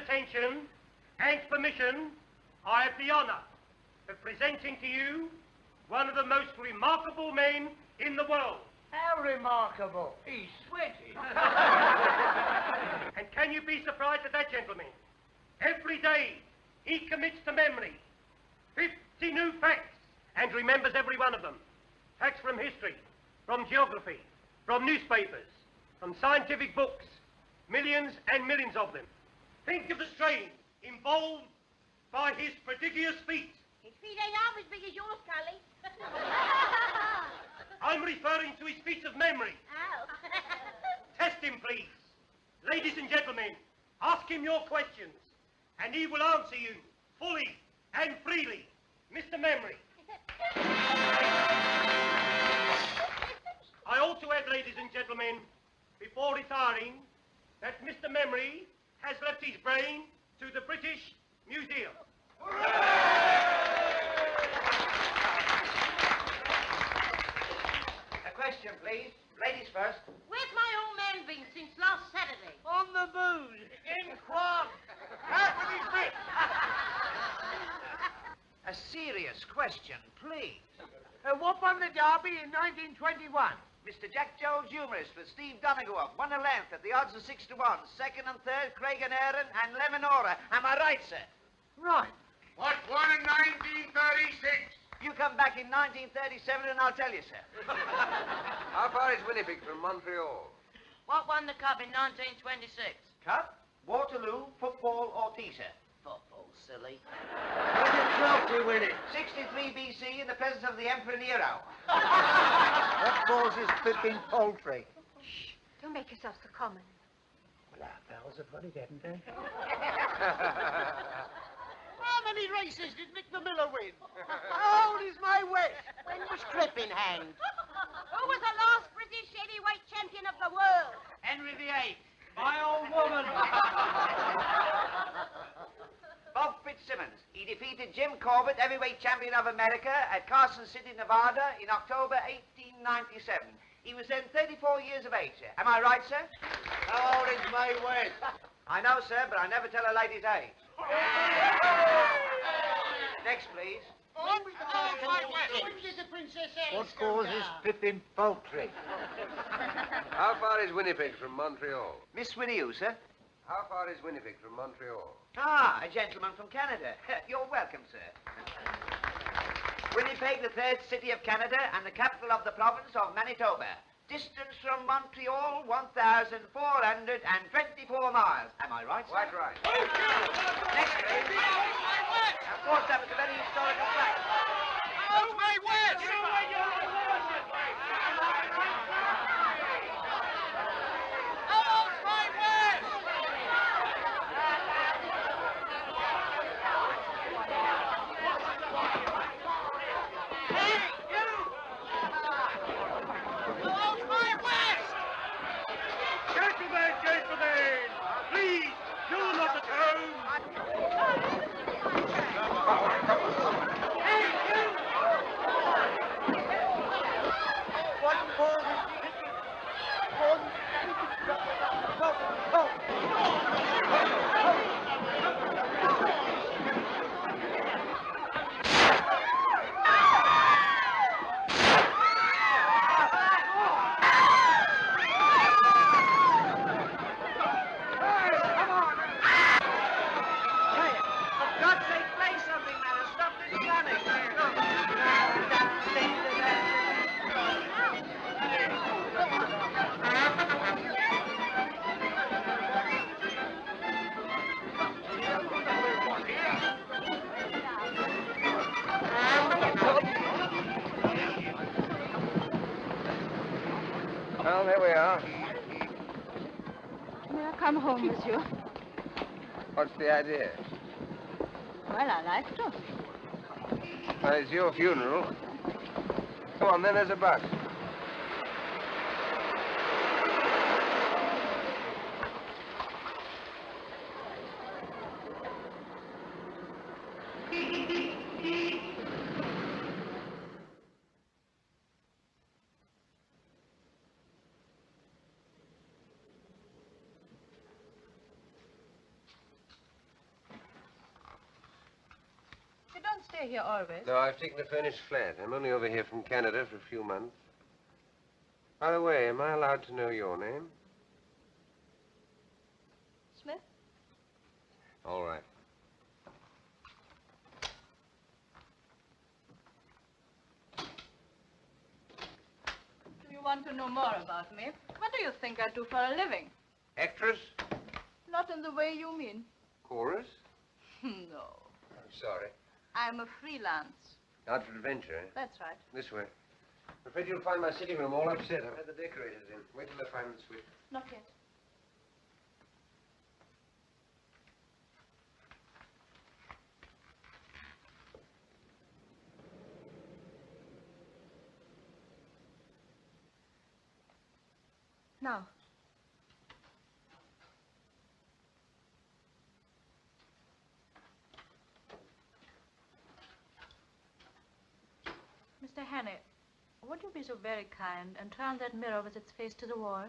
attention and permission, I have the honour of presenting to you one of the most remarkable men in the world. How remarkable. He's sweaty. And can you be surprised at that, gentlemen? Every day he commits to memory 50 new facts and remembers every one of them. Facts from history, from geography, from newspapers, from scientific books, millions and millions of them. Think of the strain involved by his prodigious feat. His feet ain't half as big as yours, Cully. I'm referring to his feats of memory. Oh. Test him, please. Ladies and gentlemen, ask him your questions, and he will answer you fully and freely. Mr. Memory. I ought to add, ladies and gentlemen, before retiring, that Mr. Memory has left his brain to the British Museum. A question, please. Ladies first. Where's my old man been since last Saturday? On the booze. In quad. Out with his bit. A serious question, please. What won the Derby in 1921? Mr. Jack Jones, humorist, with Steve Donegal, won a length at the odds of 6 to 1. Second and third, Craig and Aaron and Lemonora. Am I right, sir? Right. What won in 1936? You come back in 1937 and I'll tell you, sir. How far is Winnipeg from Montreal? What won the cup in 1926? Cup, Waterloo, football, or tea, sir? Football, silly. When did Chelsea win it? 63 BC in the presence of the Emperor Nero. What causes flipping poultry? Shh, don't make yourself so common. Well, our pals have got it, haven't they? How many races did Nick the Miller win? How old is my West? When was Crip in hand? Who was the last British heavyweight champion of the world? Henry VIII. My old woman. Bob Fitzsimmons. He defeated Jim Corbett, heavyweight champion of America, at Carson City, Nevada, in October 1897. He was then 34 years of age, sir. Am I right, sir? How old is my West? I know, sir, but I never tell a lady's age. Next, please. When did the Princess Alice What causes flipping poultry? How far is Winnipeg from Montreal? Miss Winnie, you, sir? How far is Winnipeg from Montreal? Ah, a gentleman from Canada. You're welcome, sir. Winnipeg, the third city of Canada and the capital of the province of Manitoba. Distance from Montreal, 1,424 miles. Am I right, sir? Quite right. Next, please. Of course, that was a very historical fact. How's my West? How's my West? Hey, you! How's my West? Gentlemen, please do not atone. What causes Well, there we are. May I come home with you? What's the idea? Well, I like to. Well, it's your funeral. Come on, then, there's a bus. stay here always? No, I've taken a furnished flat. I'm only over here from Canada for a few months. By the way, am I allowed to know your name? Smith? All right. Do you want to know more about me? What do you think I do for a living? Actress? Not in the way you mean. Chorus? No. I'm sorry. I'm a freelance. Out for adventure, eh? That's right. This way. I'm afraid you'll find my sitting room all upset. I've had the decorators in. Wait till I find the switch. Not yet. Now. Mr. Hannay, would you be so very kind and turn that mirror with its face to the wall?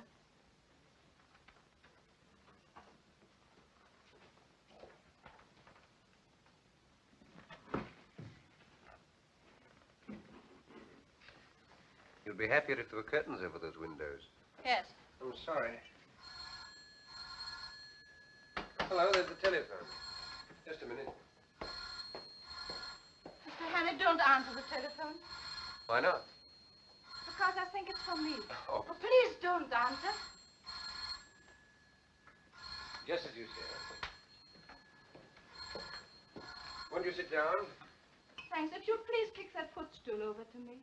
You'd be happier if there were curtains over those windows. Yes. I'm sorry. Hello, there's the telephone. Just a minute. Mr. Hannay, don't answer the telephone. Why not? Because I think it's for me. Oh. Oh, please don't answer. Just as you say. Won't you sit down? Thanks. If you'll please kick that footstool over to me.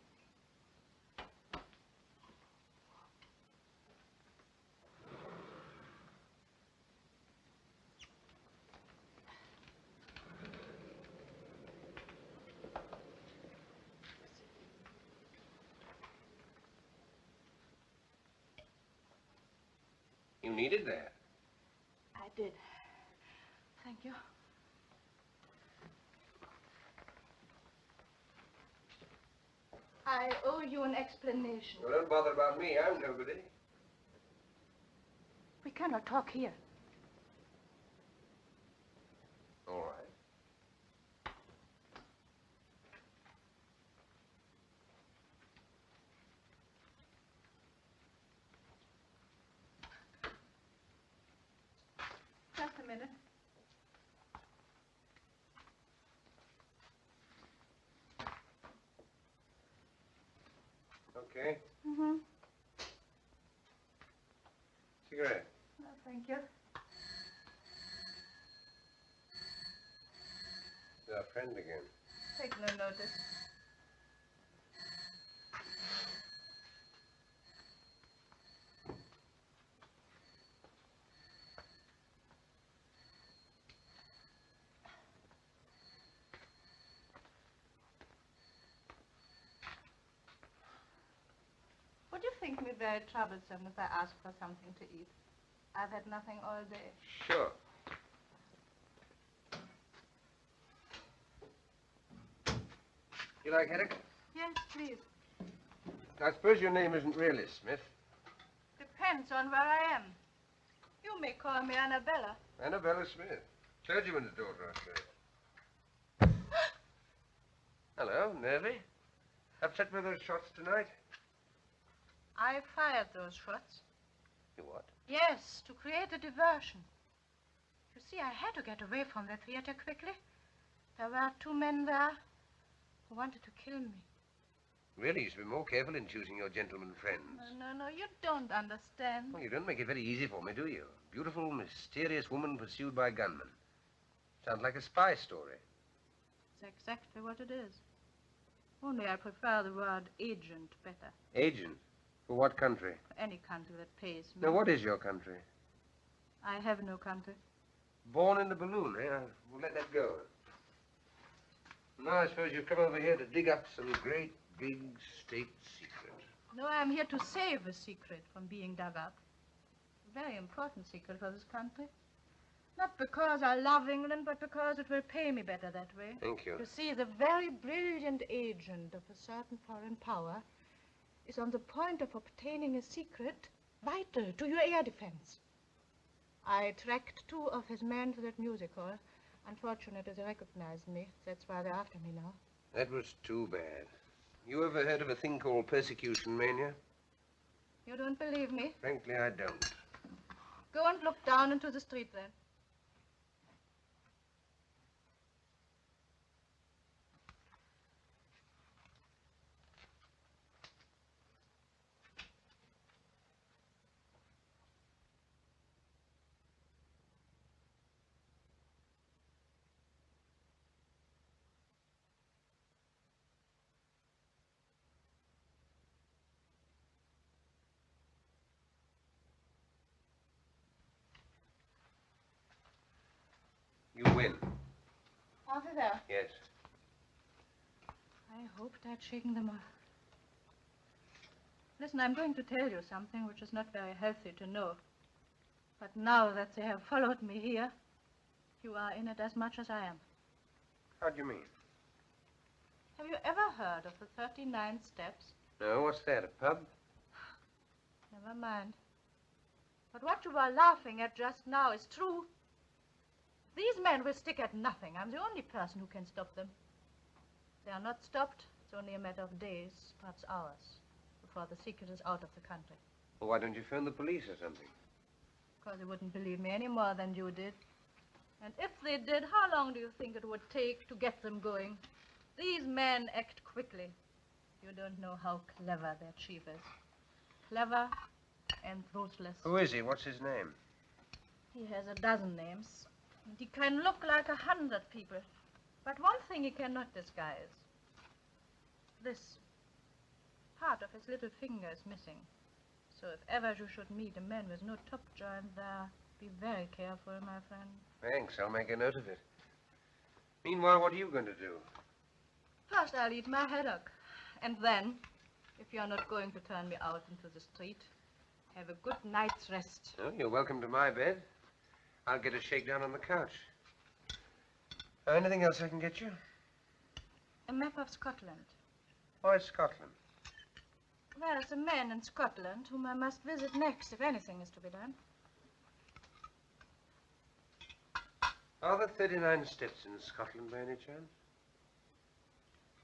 You needed that. I did. Thank you. I owe you an explanation. Well, don't bother about me. I'm nobody. We cannot talk here. All right. Just a minute. Okay. Mm-hmm. Cigarette. Oh, thank you. It's our friend again. Take no notice. Would you think me very troublesome if I ask for something to eat? I've had nothing all day. Sure. You like headache? Yes, please. I suppose your name isn't really Smith. Depends on where I am. You may call me Annabella. Annabella Smith. Clergyman's daughter, I suppose. Hello, nervy? Upset with those shots tonight? I fired those shots. You what? Yes, to create a diversion. You see, I had to get away from the theater quickly. There were 2 men there who wanted to kill me. Really, you should be more careful in choosing your gentleman friends. No, you don't understand. Well, you don't make it very easy for me, do you? Beautiful, mysterious woman pursued by gunmen. Sounds like a spy story. It's exactly what it is. Only I prefer the word agent better. Agent? For what country? For any country that pays me. Now, what is your country? I have no country. Born in the balloon, eh? We'll let that go. Now, I suppose you've come over here to dig up some great, big state secret. No, I'm here to save a secret from being dug up. A very important secret for this country. Not because I love England, but because it will pay me better that way. Thank you. You see, the very brilliant agent of a certain foreign power is on the point of obtaining a secret vital to your air defense. I tracked 2 of his men to that music hall Unfortunate as they recognized me. That's why they're after me now. That was too bad. You ever heard of a thing called persecution mania? You don't believe me? Frankly, I don't. Go and look down into the street then. You win. Over there. Yes. I hoped I'd shaken them off. Listen, I'm going to tell you something which is not very healthy to know. But now that they have followed me here, you are in it as much as I am. How do you mean? Have you ever heard of the 39 steps? No, what's that, a pub? Never mind. But what you were laughing at just now is true. These men will stick at nothing. I'm the only person who can stop them. They are not stopped. It's only a matter of days, perhaps hours, before the secret is out of the country. Well, why don't you phone the police or something? Because they wouldn't believe me any more than you did. And if they did, how long do you think it would take to get them going? These men act quickly. You don't know how clever their chief is. Clever and ruthless. Who is he? What's his name? He has a dozen names. And he can look like 100 people. But one thing he cannot disguise. This. Part of his little finger is missing. So if ever you should meet a man with no top joint there, be very careful, my friend. Thanks. I'll make a note of it. Meanwhile, what are you going to do? First, I'll eat my haddock. And then, if you're not going to turn me out into the street, have a good night's rest. Oh, you're welcome to my bed. I'll get a shakedown on the couch. Anything else I can get you? A map of Scotland. Why Scotland? There is a man in Scotland whom I must visit next if anything is to be done. Are there 39 steps in Scotland by any chance?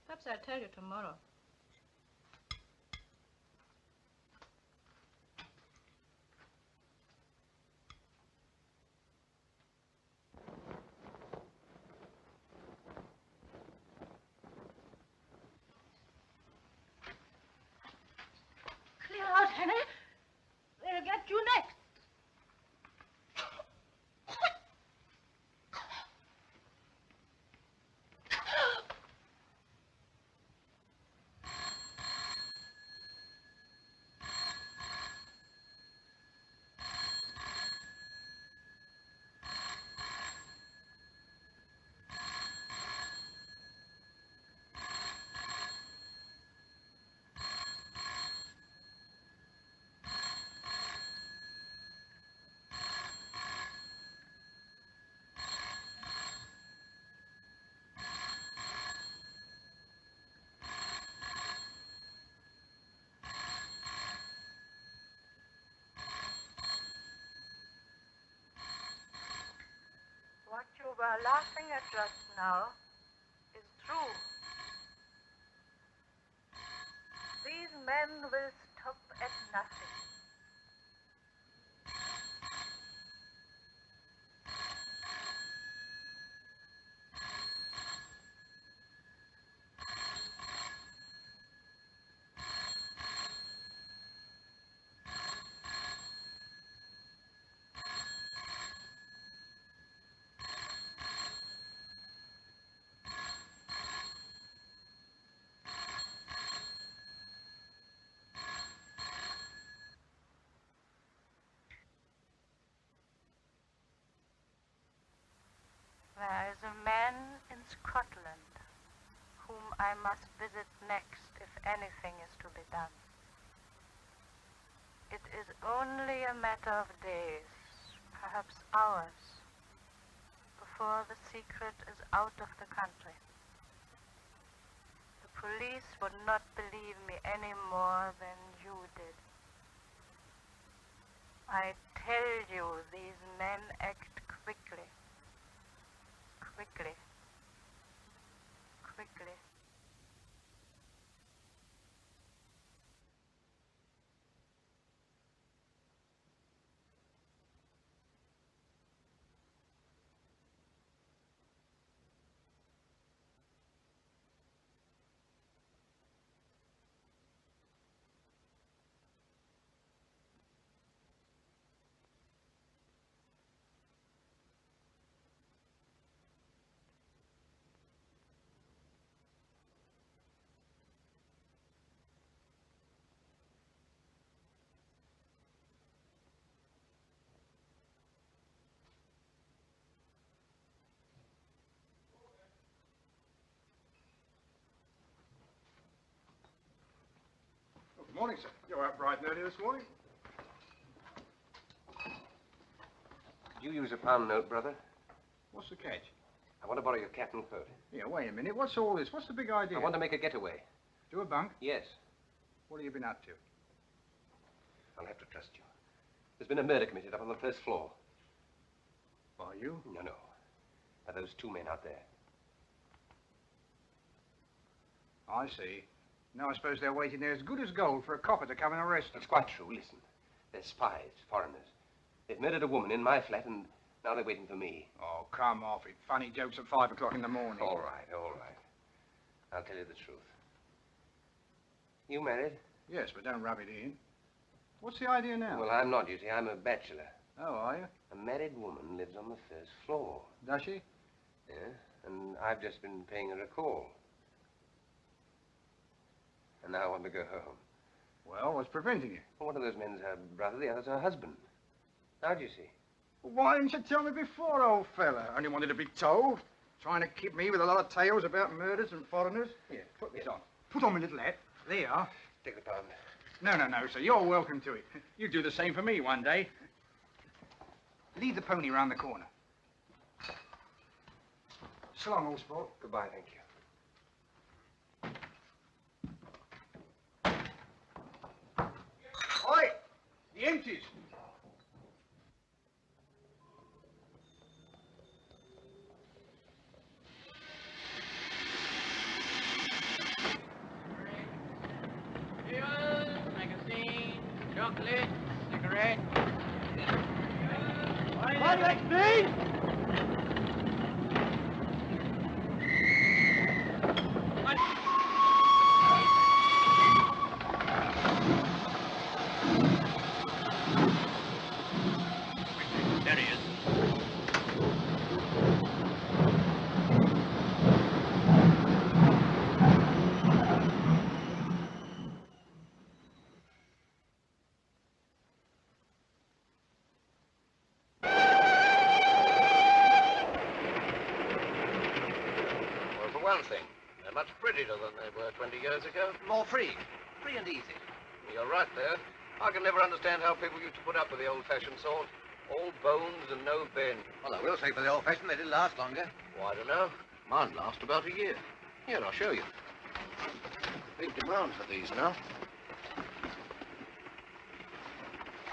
Perhaps I'll tell you tomorrow. Clear out, Henry. They'll get you next. What you were laughing at just now is true. These men will stop at nothing. There is a man in Scotland whom I must visit next if anything is to be done. It is only a matter of days, perhaps hours, before the secret is out of the country. The police would not believe me any more than you did. I tell you, these men act quickly. quickly. Quickly. Good morning, sir. You're up bright and early this morning. Could you use a pound note, brother? What's the catch? I want to borrow your cap and coat. Yeah, wait a minute. What's all this? What's the big idea? I want to make a getaway. Do a bunk? Yes. What have you been up to? I'll have to trust you. There's been a murder committed up on the first floor. By you? No. By those two men out there. I see. Now I suppose they're waiting there as good as gold for a copper to come and arrest them. It's quite true. Listen. They're spies, foreigners. They've murdered a woman in my flat, and now they're waiting for me. Oh, come off it. Funny jokes at 5 o'clock in the morning. All right. I'll tell you the truth. You married? Yes, but don't rub it in. What's the idea now? Well, I'm not, you see. I'm a bachelor. Oh, are you? A married woman lives on the first floor. Does she? Yeah, and I've just been paying her a call. And now I want to go home. Well, what's preventing you? Well, one of those men's her brother, the other's her husband. How do you see? Well, why didn't you tell me before, old fella? Only wanted to be told. Trying to keep me with a lot of tales about murders and foreigners. Here, put this on. Put on my little hat. There you are. Take the pound. No, sir. You're welcome to it. You do the same for me one day. Lead the pony round the corner. So long, old sport. Goodbye, thank you. Oi! The empties. Magazine, chocolate, cigarette. What, XD? There he is. Well, for one thing, they're much prettier than they were 20 years ago. More free. Free and easy. You're right there. I can never understand how people used to put up with the old-fashioned sort. All bones and no bend. Well, I will say for the old-fashioned, they did last longer. Well, I don't know. Mine last about a year. Here, I'll show you. Big demand for these now.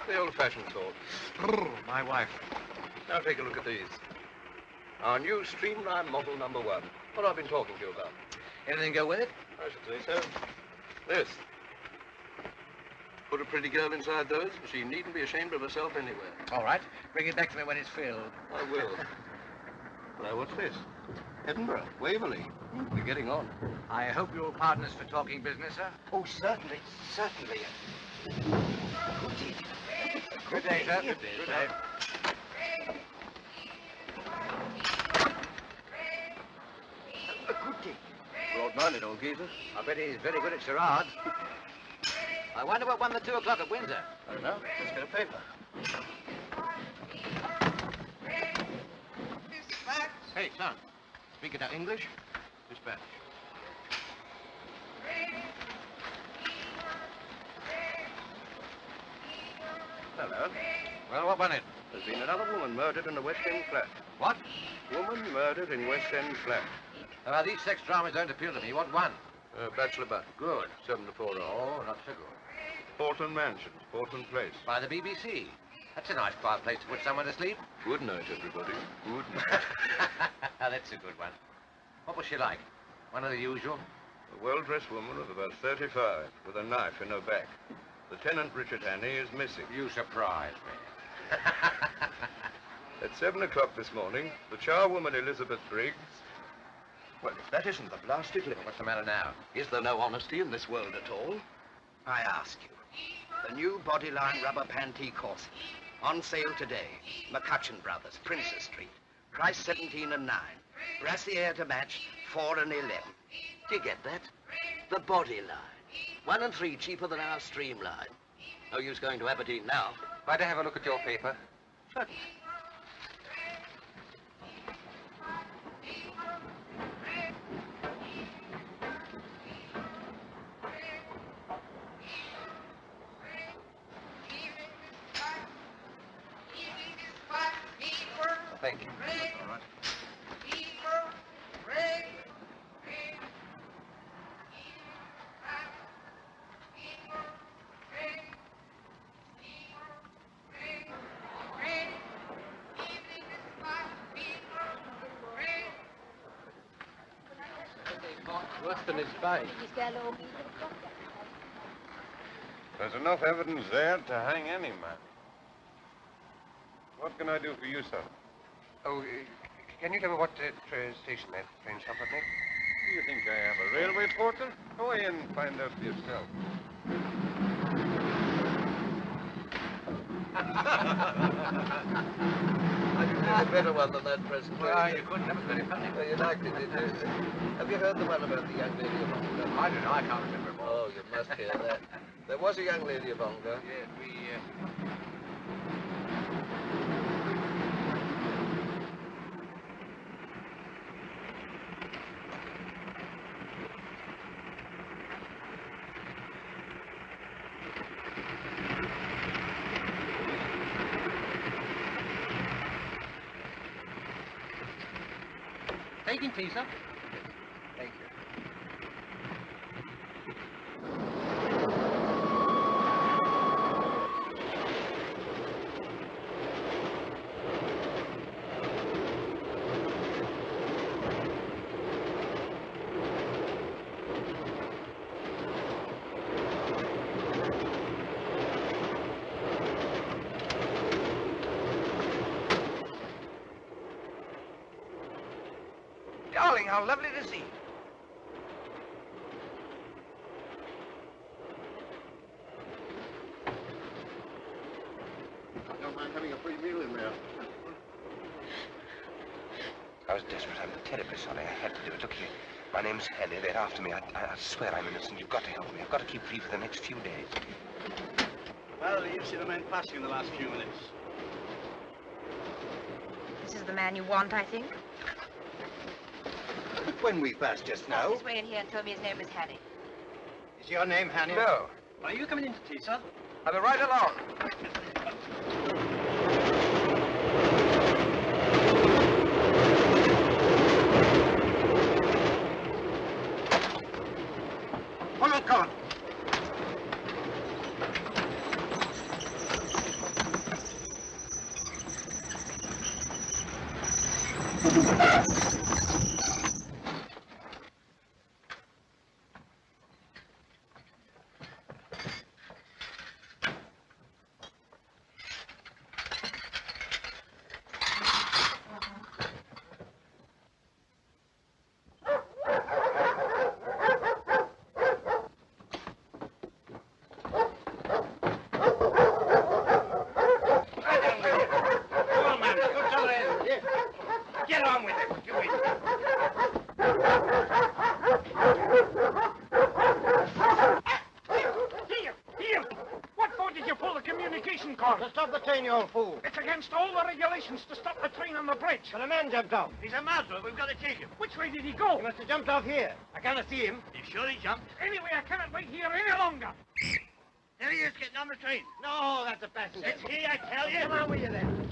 The old-fashioned sort. My wife. Now take a look at these. Our new streamline model number 1. What I've been talking to you about. Anything go with it? I should say so. This. Put a pretty girl inside those, and she needn't be ashamed of herself anywhere. All right. Bring it back to me when it's filled. I will. Now, what's this? Edinburgh, Waverley. We're getting on. I hope you're partners for talking business, sir. Oh, certainly. Good day, sir. Good day. Broad-minded old geezer. I bet he's very good at charades. I wonder what won the 2 o'clock at Windsor. I don't know. Let's get a paper. Hey, son. Speak it out English or Spanish? Hello. Well, what won it? There's been another woman murdered in the West End flat. What? Woman murdered in West End flat. These sex dramas don't appeal to me. What won? Bachelor butt. Good. 7 to 4 hours. Oh, not so good. Portland Mansions, Portland Place. By the BBC. That's a nice quiet place to put someone to sleep. Good night, everybody. Good night. That's a good one. What was she like? One of the usual? A well-dressed woman of about 35, with a knife in her back. Lieutenant Richard Hannay is missing. You surprise me. At 7 o'clock this morning, the charwoman Elizabeth Briggs... Well, if that isn't the blasted limit. What's the matter now? Is there no honesty in this world at all? I ask you. The new bodyline rubber pantee corsets. On sale today. McCutcheon Brothers, Princess Street. Price 17 and 9. Brassiere to match, 4 and 11. Do you get that? The bodyline. 1 and 3 cheaper than our streamline. No use going to Aberdeen now. Might I have a look at your paper? Certainly. Thank you. All right. Worse than his bite. There's enough evidence there to hang any man. What can I do for you, sir? Oh, can you tell me what station that train stopped at next? Do you think I am a railway porter? Go in and find out for yourself. I can think a better one than that present. Well, you couldn't. That was very funny. Oh, you liked it, did you? Have you heard the one about the young lady of Ongar? I don't know. I can't remember it all. Oh, you must hear that. There was a young lady of Ongar. Yes, we... Taking tea, sir? Thank you. Darling, how lovely to see you. I don't mind having a free meal in there. I was desperate. I'm terribly sorry. I had to do it. Look here. My name's Hannay. They're after me. I swear I'm innocent. You've got to help me. I've got to keep free for the next few days. Well, you've seen a man passing in the last few minutes. This is the man you want, I think. But when we passed just now... He's way in here and told me his name was Hannay. Is your name Hannay? No. Are you coming in to tea, sir? I'll be right along. Follow, come. To stop the train, you old fool. It's against all the regulations to stop the train on the bridge. But a man jumped off. He's a murderer. We've got to take him. Which way did he go? He must have jumped off here. I cannot see him. You sure he jumped? Anyway, I cannot wait here any longer. There he is, getting on the train. No, that's a passenger. It's he, I tell you. Come on with you then.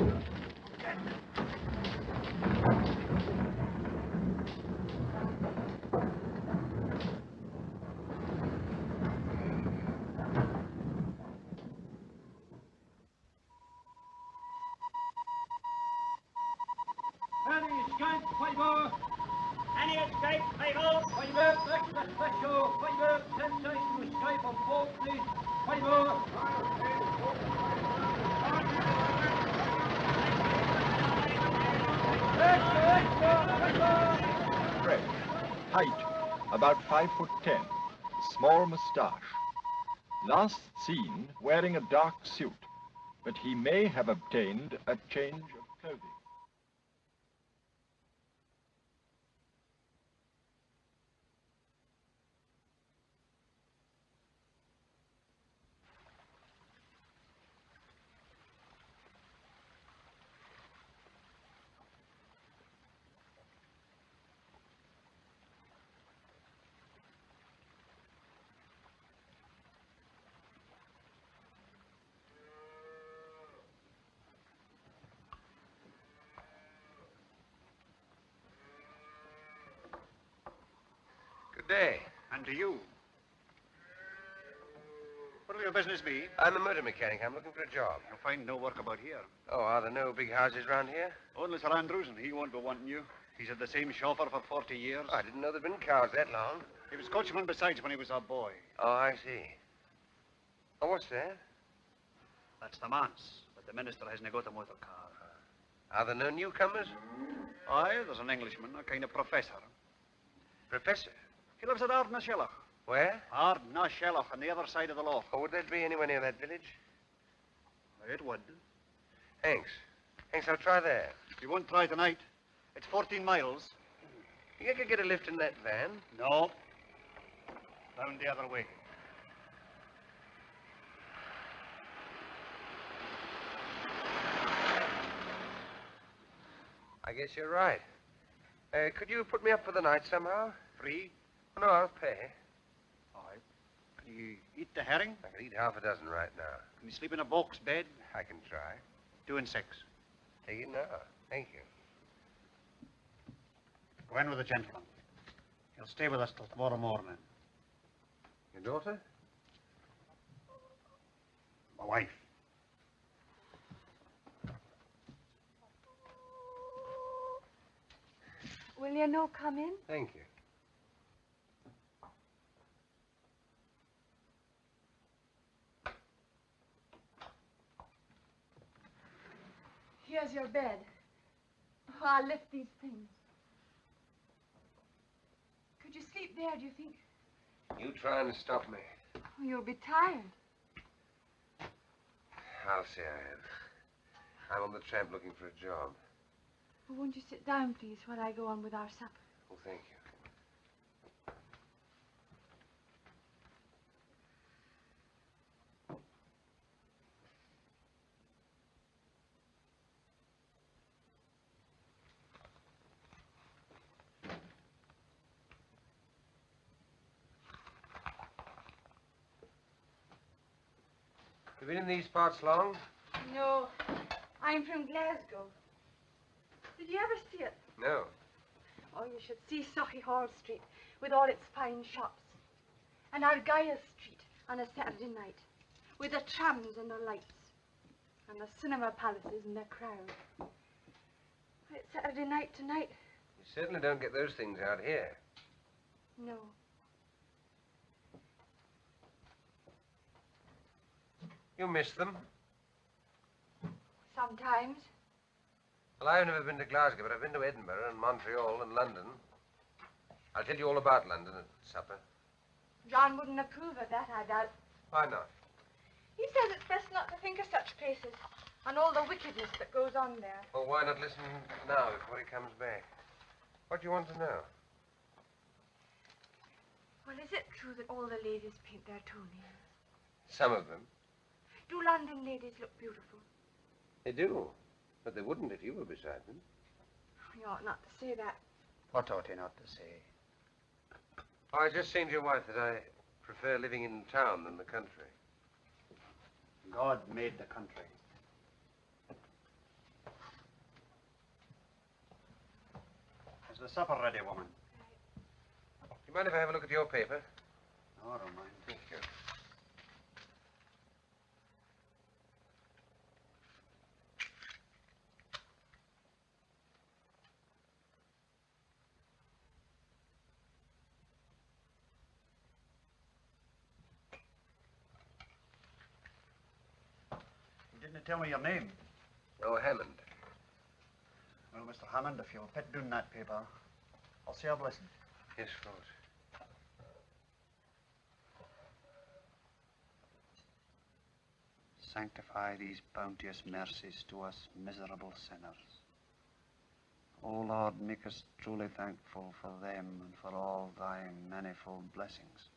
Fresh. Height, about 5'10". Small moustache. Last seen wearing a dark suit, but he may have obtained a change of clothing. Good day. And to you. What will your business be? I'm a motor mechanic. I'm looking for a job. You'll find no work about here. Oh, are there no big houses round here? Only Sir Andrews, and he won't be wanting you. He's had the same chauffeur for 40 years. Oh, I didn't know there'd been cars that long. He was coachman besides when he was a boy. Oh, I see. Oh, what's that? That's the manse, but the minister hasn't got a motor car. Are there no newcomers? Aye, there's an Englishman, a kind of professor. Professor? He lives at Ardnashellach. Where? Ardnashellach, on the other side of the loch. Oh, would that be anywhere near that village? It would. Thanks. Thanks, I'll try there. You won't try tonight. It's 14 miles. You could get a lift in that van? No. Round the other way. I guess you're right. Could you put me up for the night somehow? Free? Oh, no, I'll pay. All right. Can you eat the herring? I could eat half a dozen right now. Can you sleep in a box bed? I can try. 2 and 6. Take it now. Thank you. Go in with the gentleman. He'll stay with us till tomorrow morning. Your daughter? My wife. Will you no come in? Thank you. Here's your bed. Oh, I'll lift these things. Could you sleep there, do you think? You trying to stop me? Oh, you'll be tired. I'll say I am. I'm on the tramp looking for a job. Oh, won't you sit down, please, while I go on with our supper? Oh, thank you. You been in these parts long? No, I'm from Glasgow. Did you ever see it? No. Oh, you should see Hall Street with all its fine shops. And Argyll Street on a Saturday night with the trams and the lights. And the cinema palaces and the crowd. It's Saturday night tonight. You certainly don't get those things out here. No. You miss them? Sometimes. Well, I've never been to Glasgow, but I've been to Edinburgh and Montreal and London. I'll tell you all about London at supper. John wouldn't approve of that, I doubt. Why not? He says it's best not to think of such places and all the wickedness that goes on there. Well, why not listen now before he comes back? What do you want to know? Well, is it true that all the ladies paint their toenails? Some of them. Do London ladies look beautiful? They do. But they wouldn't if you were beside them. You ought not to say that. What ought he not to say? Oh, I was just saying to your wife that I prefer living in town than the country. God made the country. Is the supper ready, woman? Do you mind if I have a look at your paper? No, I don't mind. Thank you. Didn't you tell me your name? Oh, Hammond. Well, Mr. Hammond, if you'll put down that paper, I'll say a blessing. Yes, Lord. Sanctify these bounteous mercies to us miserable sinners. O Lord, make us truly thankful for them and for all thy manifold blessings,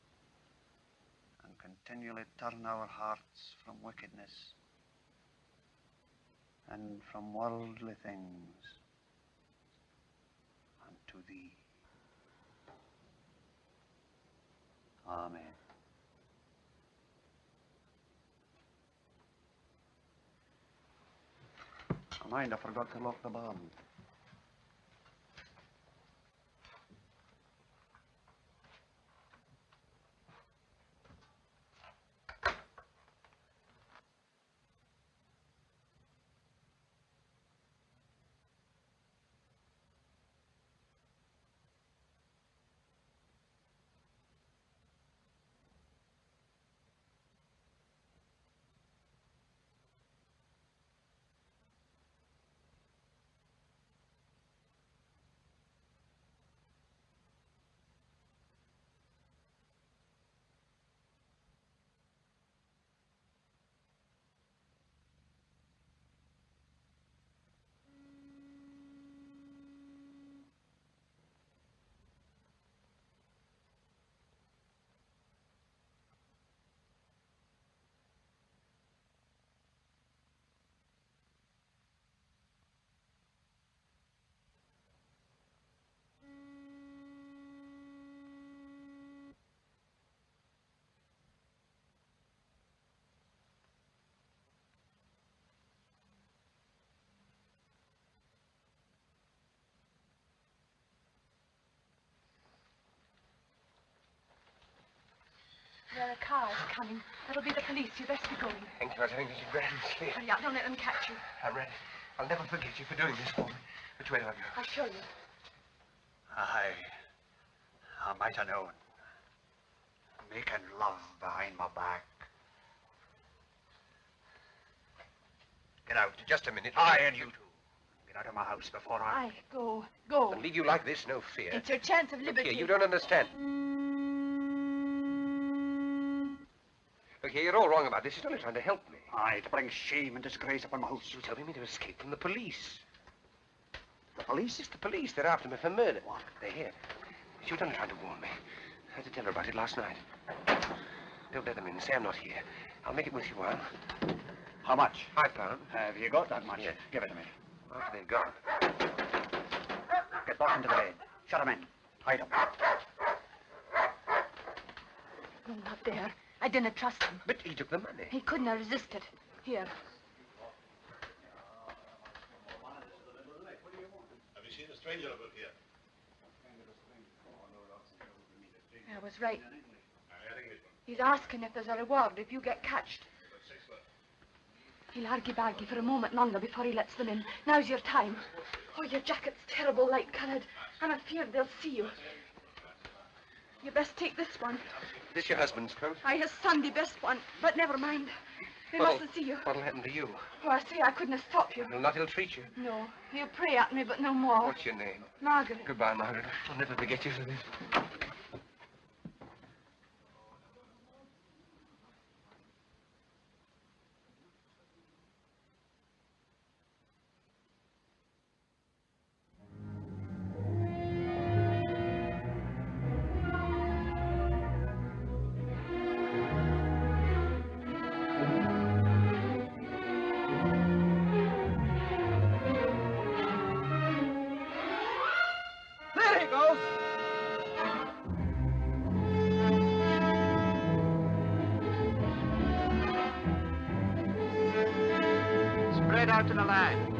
and continually turn our hearts from wickedness and from worldly things unto thee. Amen. Mind, I forgot to lock the barn. There, a car is coming. That'll be the police. You best be going. Thank you. I was having such a grand sleep. Hurry up. Don't let them catch you. I'm ready. I'll never forget you for doing this for me. Which way do I go? I'll show you. I might have known. Making love behind my back. Get out. Just a minute. Aye, and you too. Get out of my house before I... Aye, go. Go. I'll leave you like this, no fear. It's your chance of Look liberty. here, you don't understand. Look here, you're all wrong about this. He's only trying to help me. Aye, to bring shame and disgrace upon my house. You're telling me to escape from the police. The police? It's the police. They're after me for murder. What? They're here. She was only trying to warn me. I had to tell her about it last night. Don't let them in. Say I'm not here. I'll make it with you a while. How much? £5. Have you got that much? Yes. Give it to me. After they've gone. Get back into the bed. Shut 'em in. Hide 'em. No, not there. I didn't trust him. But he took the money. He couldn't have resisted. Here. Have you seen a stranger about here? I was right. He's asking if there's a reward if you get catched. He'll argy-bargy for a moment longer before he lets them in. Now's your time. Oh, your jacket's terrible light-coloured. I'm afeard they'll see you. You best take this one. This your husband's coat? Aye, his Sunday best one. But never mind. They mustn't see you. What'll happen to you? Oh, I say I couldn't have stopped you. He'll not ill-treat you. No. He'll pray at me, but no more. What's your name? Margaret. Goodbye, Margaret. I'll never forget you for this. There he goes. Spread out to the line.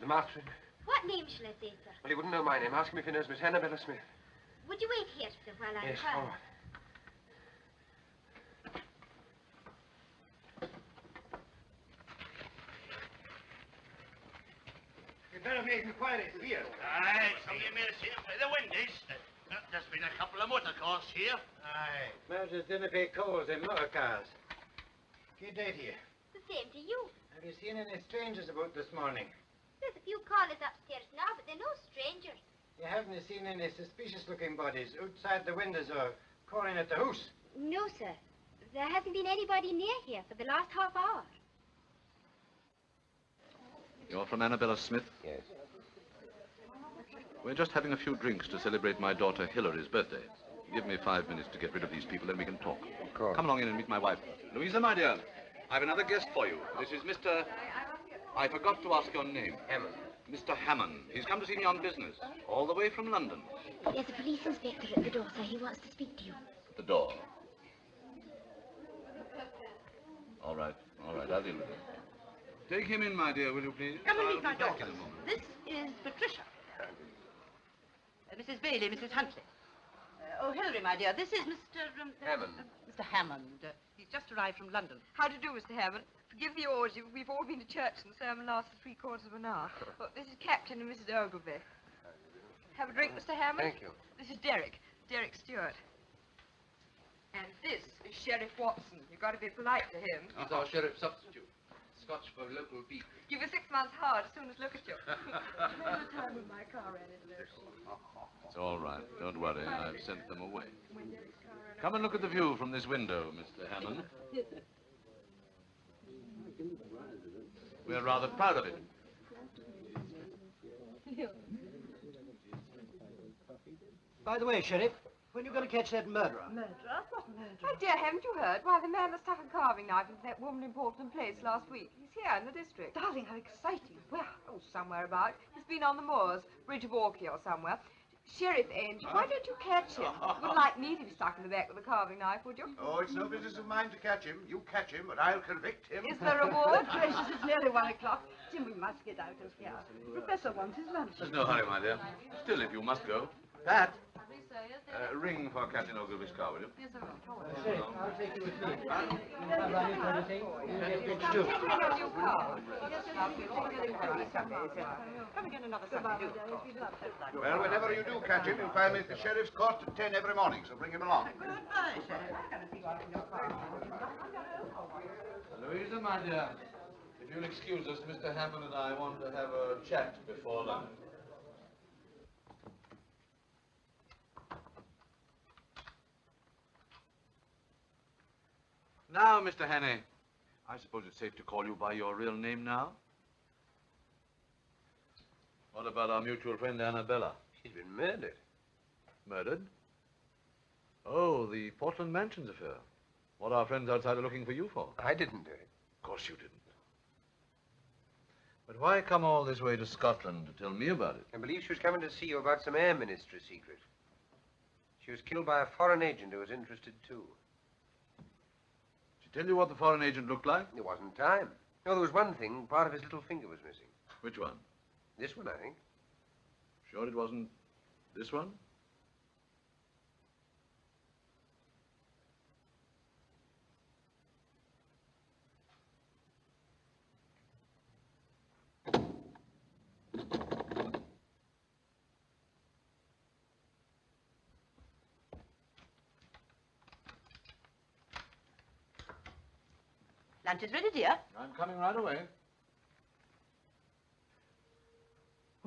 Martin. What name shall I say, sir? Well, he wouldn't know my name. Ask him if he knows Miss Annabella Smith. Would you wait here, sir, while I Yes, inquire? all right. You'd better make inquiries here. Aye, so you may have seen him by the windows. There's been a couple of motor cars here. Aye. Murders didn't pay calls in motor cars. Good day to you. The same to you. Have you seen any strangers about this morning? There's a few callers upstairs now, but they're no strangers. You haven't seen any suspicious-looking bodies outside the windows or calling at the house? No, sir. There hasn't been anybody near here for the last half hour. You're from Annabella Smith? Yes. We're just having a few drinks to celebrate my daughter Hilary's birthday. Give me 5 minutes to get rid of these people, then we can talk. Of course. Come along in and meet my wife. Louisa, my dear, I've another guest for you. This is Mr. I forgot to ask your name. Hammond. Mr. Hammond. He's come to see me on business, all the way from London. There's a police inspector at the door, sir. He wants to speak to you. At the door. All right, I'll deal with it. Take him in, my dear, will you please? Come and I'll meet my be back daughter. in a moment. This is Patricia. Mrs. Bailey, Mrs. Huntley. Oh, Hilary, my dear, this is Mr. Hammond. Mr. Hammond. He's just arrived from London. How do you do, Mr. Hammond? Forgive the orgy. We've all been to church and the sermon lasted 3/4 of an hour. Well, this is Captain and Mrs. Ogilvy. Have a drink, Mr. Hammond? Thank you. This is Derek Stewart. And this is Sheriff Watson. You've got to be polite to him. He's our sheriff substitute. Scotch for local beef. Give you 6 months hard as soon as look at you. Another time when my car ran into their It's all right. Don't worry. I've sent them away. Come and look at the view from this window, Mr. Hammond. We're rather proud of it. By the way, Sheriff, when are you going to catch that murderer? Murderer? What murderer? Oh, dear, haven't you heard? Why, the man that stuck a carving knife into that woman in Portland Place last week. He's here in the district. Darling, how exciting. Where? Oh, somewhere about. He's been on the moors, Bridge of Orkney or somewhere. Sheriff Angel, why don't you catch him? You wouldn't like me to be stuck in the back with a carving knife, would you? Oh, it's no business of mine to catch him. You catch him, and I'll convict him. Is there a reward? Gracious, it's nearly 1 o'clock. Jim, we must get out of here. The Professor wants his lunch. There's no hurry, my dear. Still, if you must go. Pat, ring for Captain Ogilvy's car, will you? Yes, sir. Sheriff, I'll take you with me. If I run into anything, you get it too. Take me on your car. Yes, sir. I'll take you someday. Come and get another Sunday, do. Well, whenever you do catch him, you'll find me at the sheriff's court at 10 every morning, so bring him along. Goodbye, Sheriff. I'm going to see what's in your car. Louisa, my dear, if you'll excuse us, Mr. Hammond and I want to have a chat before lunch. Now, Mr. Hannay, I suppose it's safe to call you by your real name now? What about our mutual friend Annabella? She's been murdered. Murdered? Oh, the Portland Mansions affair. What our friends outside are looking for you for? I didn't do it. Of course you didn't. But why come all this way to Scotland to tell me about it? I believe she was coming to see you about some air ministry secret. She was killed by a foreign agent who was interested too. Did she tell you what the foreign agent looked like? There wasn't time. No, there was one thing. Part of his little finger was missing. Which one? This one, I think. Sure it wasn't this one? Lunch is ready, dear. I'm coming right away.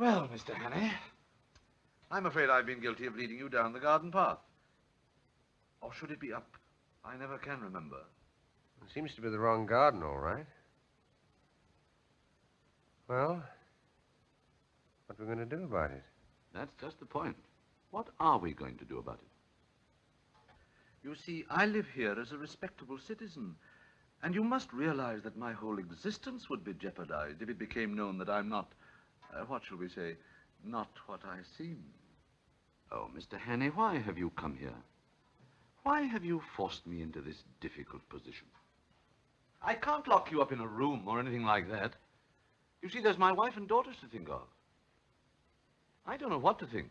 Well, Mr. Hannay, I'm afraid I've been guilty of leading you down the garden path. Or should it be up? I never can remember. It seems to be the wrong garden, all right. Well, what are we going to do about it? That's just the point. What are we going to do about it? You see, I live here as a respectable citizen, and you must realize that my whole existence would be jeopardized if it became known that I'm not, what shall we say, not what I seem. Oh, Mr. Hannay, why have you come here? Why have you forced me into this difficult position? I can't lock you up in a room or anything like that. You see, there's my wife and daughters to think of. I don't know what to think.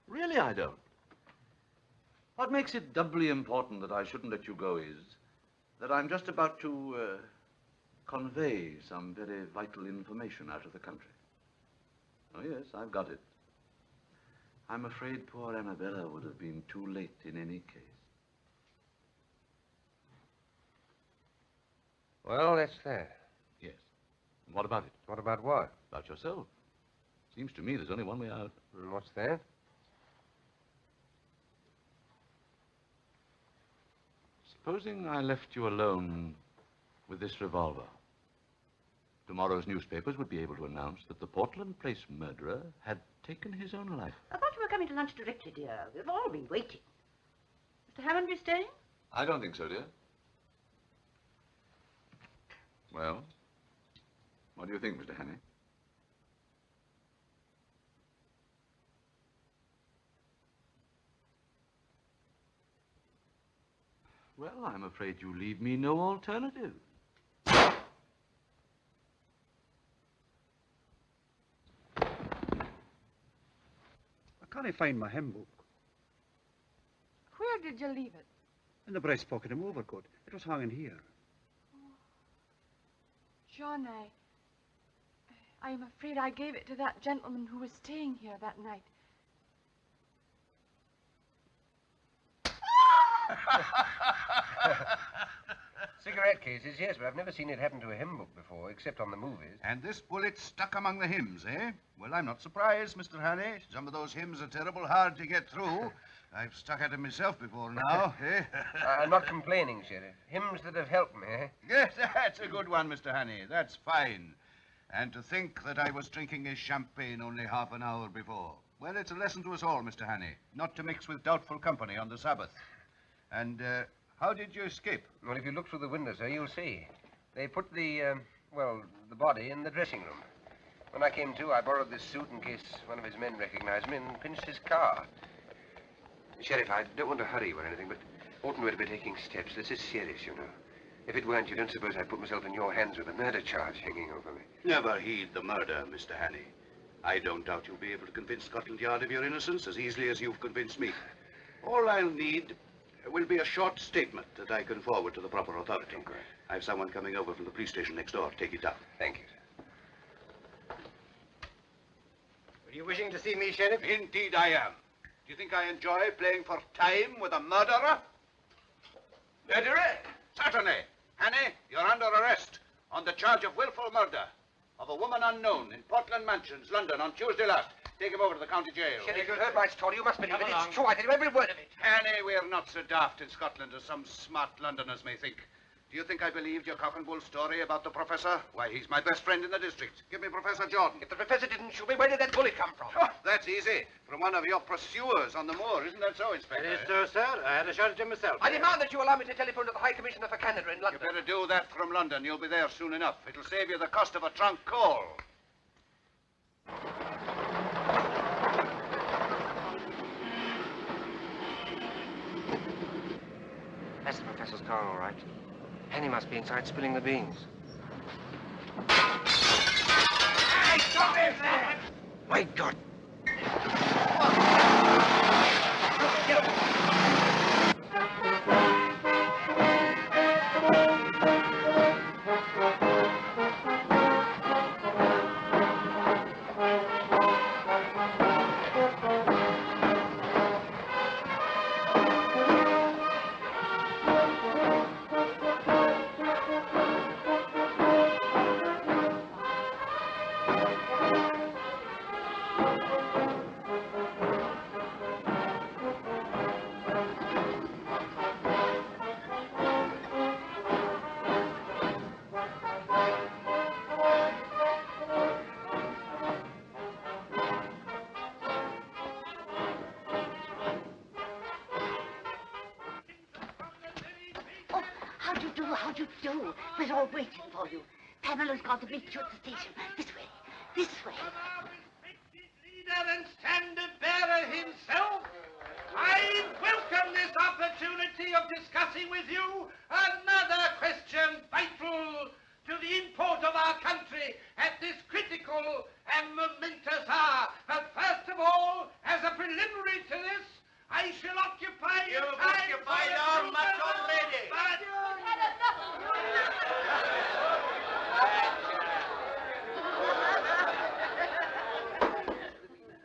Really, I don't. What makes it doubly important that I shouldn't let you go is that I'm just about to convey some very vital information out of the country. Oh, yes, I've got it. I'm afraid poor Annabella would have been too late in any case. Well, that's that. Yes. And what about it? What about what? About yourself. Seems to me there's only one way out. And what's that? Supposing I left you alone with this revolver. Tomorrow's newspapers would be able to announce that the Portland Place murderer had taken his own life. I thought you were coming to lunch directly, dear. We've all been waiting. Mr. Hammond be staying? I don't think so, dear. Well, what do you think, Mr. Hannay? Well, I'm afraid you leave me no alternative. I can't find my hymn book. Where did you leave it? In the breast pocket of my overcoat. It was hanging here. John, I'm afraid I gave it to that gentleman who was staying here that night. Cigarette cases, yes, but I've never seen it happen to a hymn book before, except on the movies. And this bullet stuck among the hymns, eh? Well, I'm not surprised, Mr. Hannay. Some of those hymns are terrible hard to get through. I've stuck at them myself before now, eh? I'm not complaining, Sheriff. Hymns that have helped me, eh? Yes, that's a good one, Mr. Hannay. That's fine. And to think that I was drinking his champagne only half an hour before. Well, it's a lesson to us all, Mr. Hannay, not to mix with doubtful company on the Sabbath. And, how did you escape? Well, if you look through the window, sir, you'll see. They put the body in the dressing room. When I came to, I borrowed this suit in case one of his men recognized me and pinched his car. Sheriff, I don't want to hurry you or anything, but oughtn't we to be taking steps? This is serious, you know. If it weren't, you don't suppose I'd put myself in your hands with a murder charge hanging over me. Never heed the murder, Mr. Hannay. I don't doubt you'll be able to convince Scotland Yard of your innocence as easily as you've convinced me. All I'll need will be a short statement that I can forward to the proper authority. Okay. I have someone coming over from the police station next door to take it down. Thank you, sir. Were you wishing to see me, Sheriff? Indeed I am. Do you think I enjoy playing for time with a murderer? Murderer? Certainly. Hannay, you're under arrest on the charge of willful murder of a woman unknown in Portland Mansions, London, on Tuesday last. Take him over to the county jail. Sheriff, you've heard my story. You must believe it. It's true. I tell you every word of it. Hannay, we're not so daft in Scotland as some smart Londoners may think. Do you think I believed your cock and bull story about the professor? Why, he's my best friend in the district. Give me Professor Jordan. If the professor didn't shoot me, where did that bullet come from? Oh, that's easy. From one of your pursuers on the moor. Isn't that so, Inspector? It is so, sir. I had a shot at him myself. I demand that you allow me to telephone to the High Commissioner for Canada in London. You better do that from London. You'll be there soon enough. It'll save you the cost of a trunk call. That's the professor's car, all right. Henny must be inside spilling the beans. Hey, stop him! My God! do? How do you do? We're all waiting for you. Pamela's gone to meet you at the station. This way. This way. Leader and standard-bearer himself, I welcome this opportunity of discussing with you another question vital to the import of our country at this critical and momentous hour. But first of all, as a preliminary to this, I shall occupy your time. You've occupied our much already. But...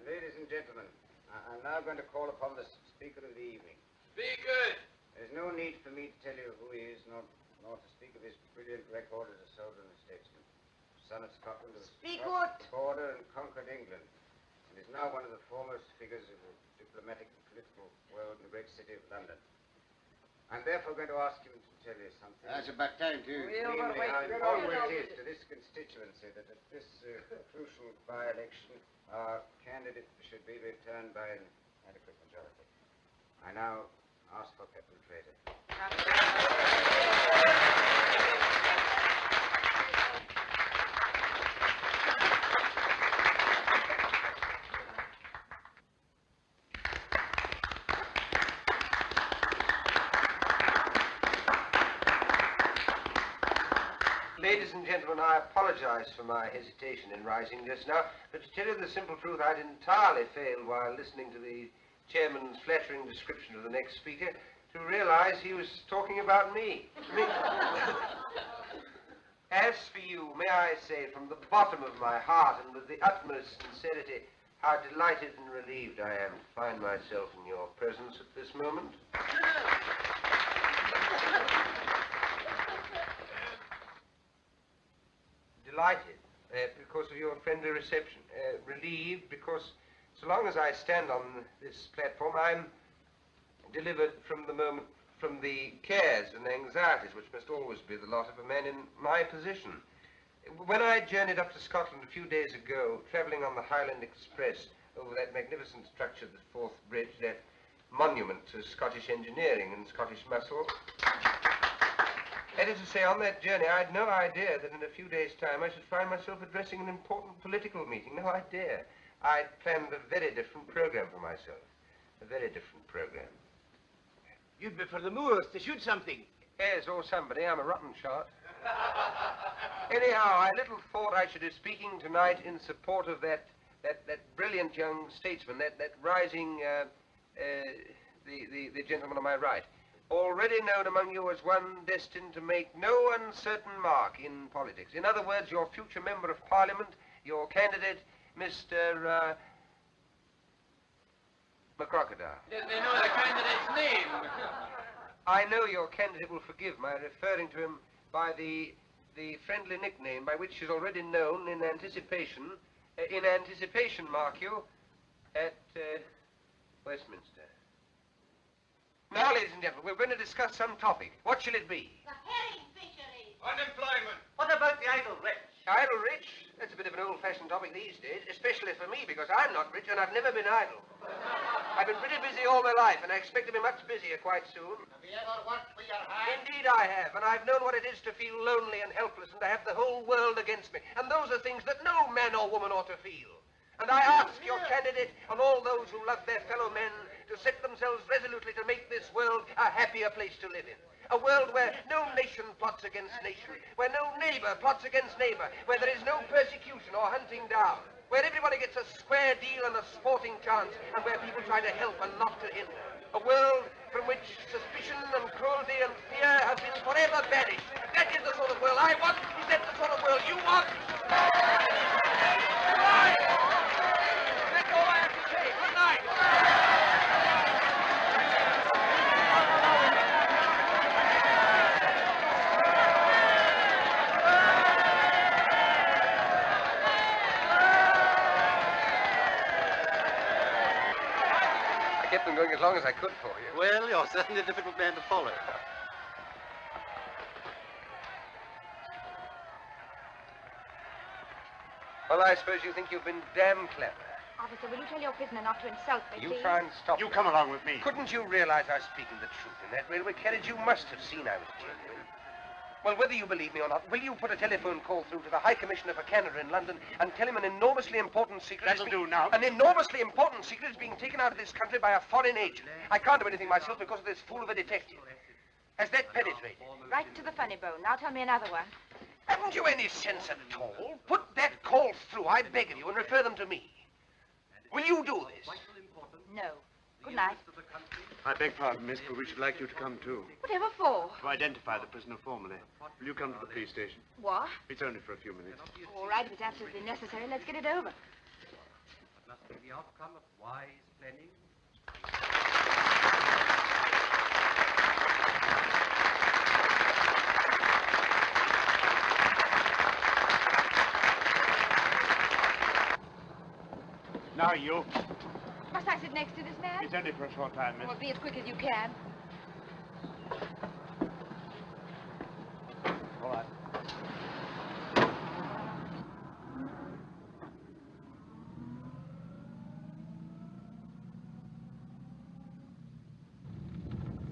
Ladies and gentlemen, I'm now going to call upon the speaker of the evening. Speaker! There's no need for me to tell you who he is, nor to speak of his brilliant record as a soldier and a statesman. Son of Scotland, who crossed the border and conquered England, and is now one of the foremost figures of the diplomatic and political world in the great city of London. I'm therefore going to ask him to tell you something. That's about time, too. Namely, how important it is to this constituency that at this crucial by-election, our candidate should be returned by an adequate majority. I now ask for Captain Fraser. Ladies and gentlemen, I apologize for my hesitation in rising just now, but to tell you the simple truth, I'd entirely failed while listening to the chairman's flattering description of the next speaker to realize he was talking about me. As for you, may I say from the bottom of my heart and with the utmost sincerity how delighted and relieved I am to find myself in your presence at this moment. Delighted because of your friendly reception. Relieved because so long as I stand on this platform, I'm delivered from the cares and anxieties which must always be the lot of a man in my position. When I journeyed up to Scotland a few days ago, travelling on the Highland Express over that magnificent structure, the Forth Bridge, that monument to Scottish engineering and Scottish muscle, that is to say, on that journey, I had no idea that in a few days' time I should find myself addressing an important political meeting. No idea. I'd planned a very different program for myself. A very different program. You'd be for the moors to shoot something. Yes, or somebody. I'm a rotten shot. Anyhow, I little thought I should be speaking tonight in support of that brilliant young statesman, that rising, the gentleman on my right. Already known among you as one destined to make no uncertain mark in politics. In other words, your future member of Parliament, your candidate, Mr. McCrocodile. Did they know the candidate's name? I know your candidate will forgive my referring to him by the friendly nickname by which he's already known in anticipation, mark you, at Westminster. Now, ladies and gentlemen, we're going to discuss some topic. What shall it be? The herring fisheries. Unemployment. What about the idle rich? Idle rich? That's a bit of an old-fashioned topic these days, especially for me, because I'm not rich and I've never been idle. I've been pretty busy all my life, and I expect to be much busier quite soon. Have you ever worked for your hand? Indeed I have, and I've known what it is to feel lonely and helpless and to have the whole world against me. And those are things that no man or woman ought to feel. And I ask your candidate and all those who love their fellow men to set themselves resolutely to make this world a happier place to live in. A world where no nation plots against nation, where no neighbor plots against neighbor, where there is no persecution or hunting down, where everybody gets a square deal and a sporting chance, and where people try to help and not to hinder. A world from which suspicion and cruelty and fear have been forever banished. That is the sort of world I want. Is that the sort of world you want? That's all I have to say. Good night. I kept them going as long as I could for you. Well, you're certainly a difficult man to follow. Well, I suppose you think you've been damn clever. Officer, will you tell your prisoner not to insult me, You please? try and stop You me. come along with me. Couldn't you realize I was speaking the truth in that railway carriage? You must have seen I was genuine. Well, whether you believe me or not, will you put a telephone call through to the High Commissioner for Canada in London and tell him an enormously important secret... That'll do now. An enormously important secret is being taken out of this country by a foreign agent. I can't do anything myself because of this fool of a detective. Has that penetrated? Right to the funny bone. Now tell me another one. Haven't you any sense at all? Put that call through, I beg of you, and refer them to me. Will you do this? No. Good night. I beg pardon, miss, but we should like you to come too. Whatever for? To identify the prisoner formally. Will you come to the police station? What? It's only for a few minutes. All right, if it's absolutely necessary, let's get it over. That must be the outcome of wise planning. Now you. Must I sit next to this man? It's only for a short time, miss. Well, be as quick as you can. All right.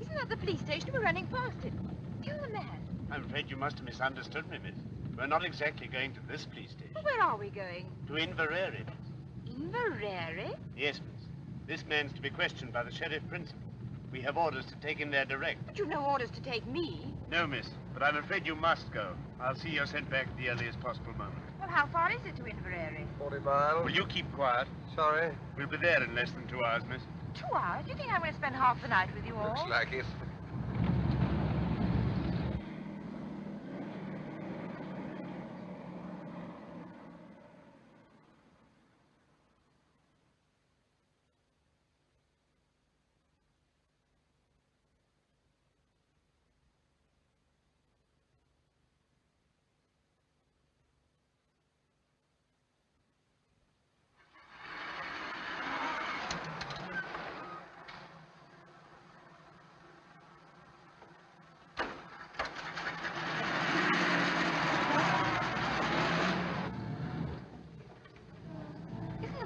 Isn't that the police station? We're running past it. Tell the man. I'm afraid you must have misunderstood me, miss. We're not exactly going to this police station. Well, where are we going? To Inverary, miss. Inverary? Yes, miss. This man's to be questioned by the sheriff principal. We have orders to take him there direct. But you've no orders to take me. No, miss, but I'm afraid you must go. I'll see you're sent back at the earliest possible moment. Well, how far is it to Inverary? 40 miles. Will you keep quiet? Sorry. We'll be there in less than 2 hours, miss. 2 hours? Do you think I'm going to spend half the night with you all? Looks like it.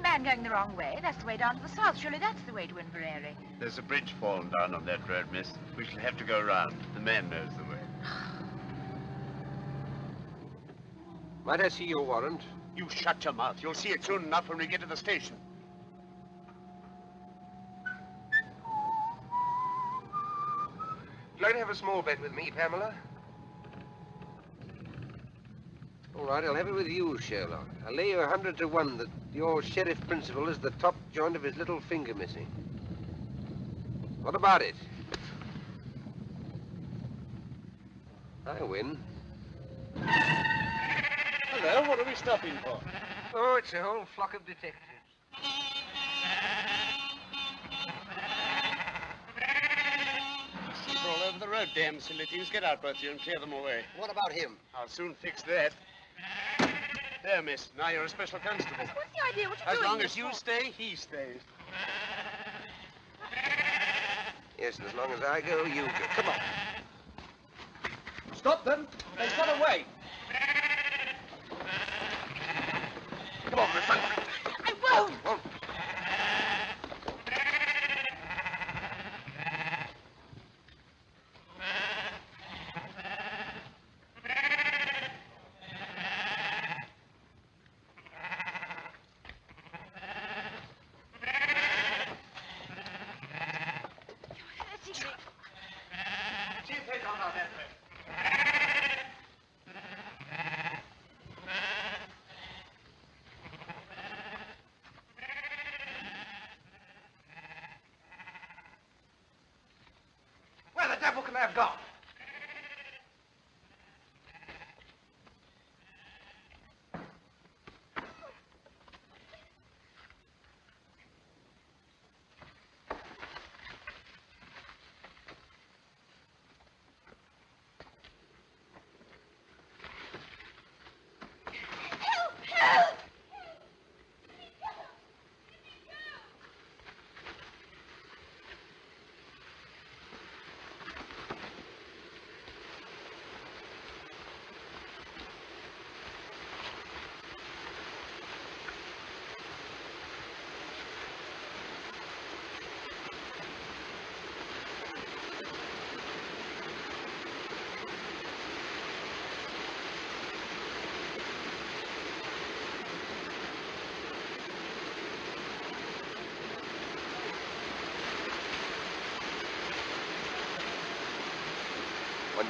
I'm going the wrong way. That's the way down to the south. Surely that's the way to Inverary. There's a bridge fallen down on that road, miss. We shall have to go round. The man knows the way. Might I see your warrant? You shut your mouth. You'll see it soon enough when we get to the station. Would you like to have a small bet with me, Pamela? All right, I'll have it with you, Sherlock. I'll lay you 100 to 1 that your sheriff principal is the top joint of his little finger missing. What about it? I win. Hello, what are we stopping for? Oh, it's a whole flock of detectives. Sheep all over the road, damn silly things. Get out, both of you, and clear them away. What about him? I'll soon fix that. There, miss. Now you're a special constable. What's the idea? What you As doing? long as you stay, he stays. Yes, and as long as I go, you go. Come on. Stop them. They've got away. Come on, Miss. I won't. Where the devil can they have gone?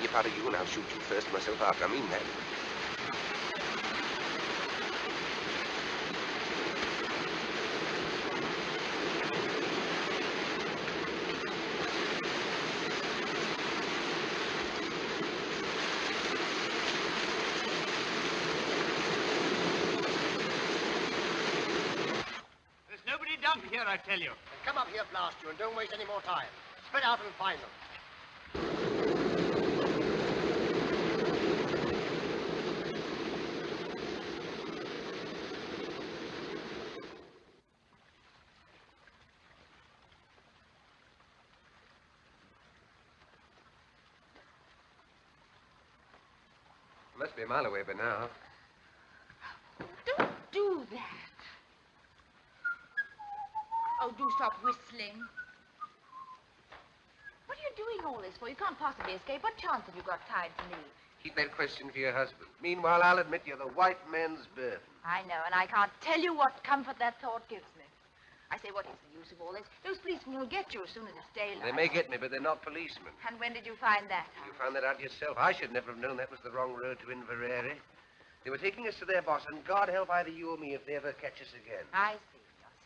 be a part of you, and I'll shoot you first, myself after. I mean that. There's nobody dump here, I tell you. Come up here, blast you, and don't waste any more time. Spread out and find them. Must be a mile away by now. Don't do that. Oh, do stop whistling. What are you doing all this for? You can't possibly escape. What chance have you got tied to me? Keep that question for your husband. Meanwhile, I'll admit you're the white man's burden. I know, and I can't tell you what comfort that thought gives me. I say, what is the use of all this? Those policemen will get you as soon as it's daylight. They may get me, but they're not policemen. And when did you find that out? You found that out yourself. I should never have known that was the wrong road to Inverary. They were taking us to their boss, and God help either you or me if they ever catch us again. I see.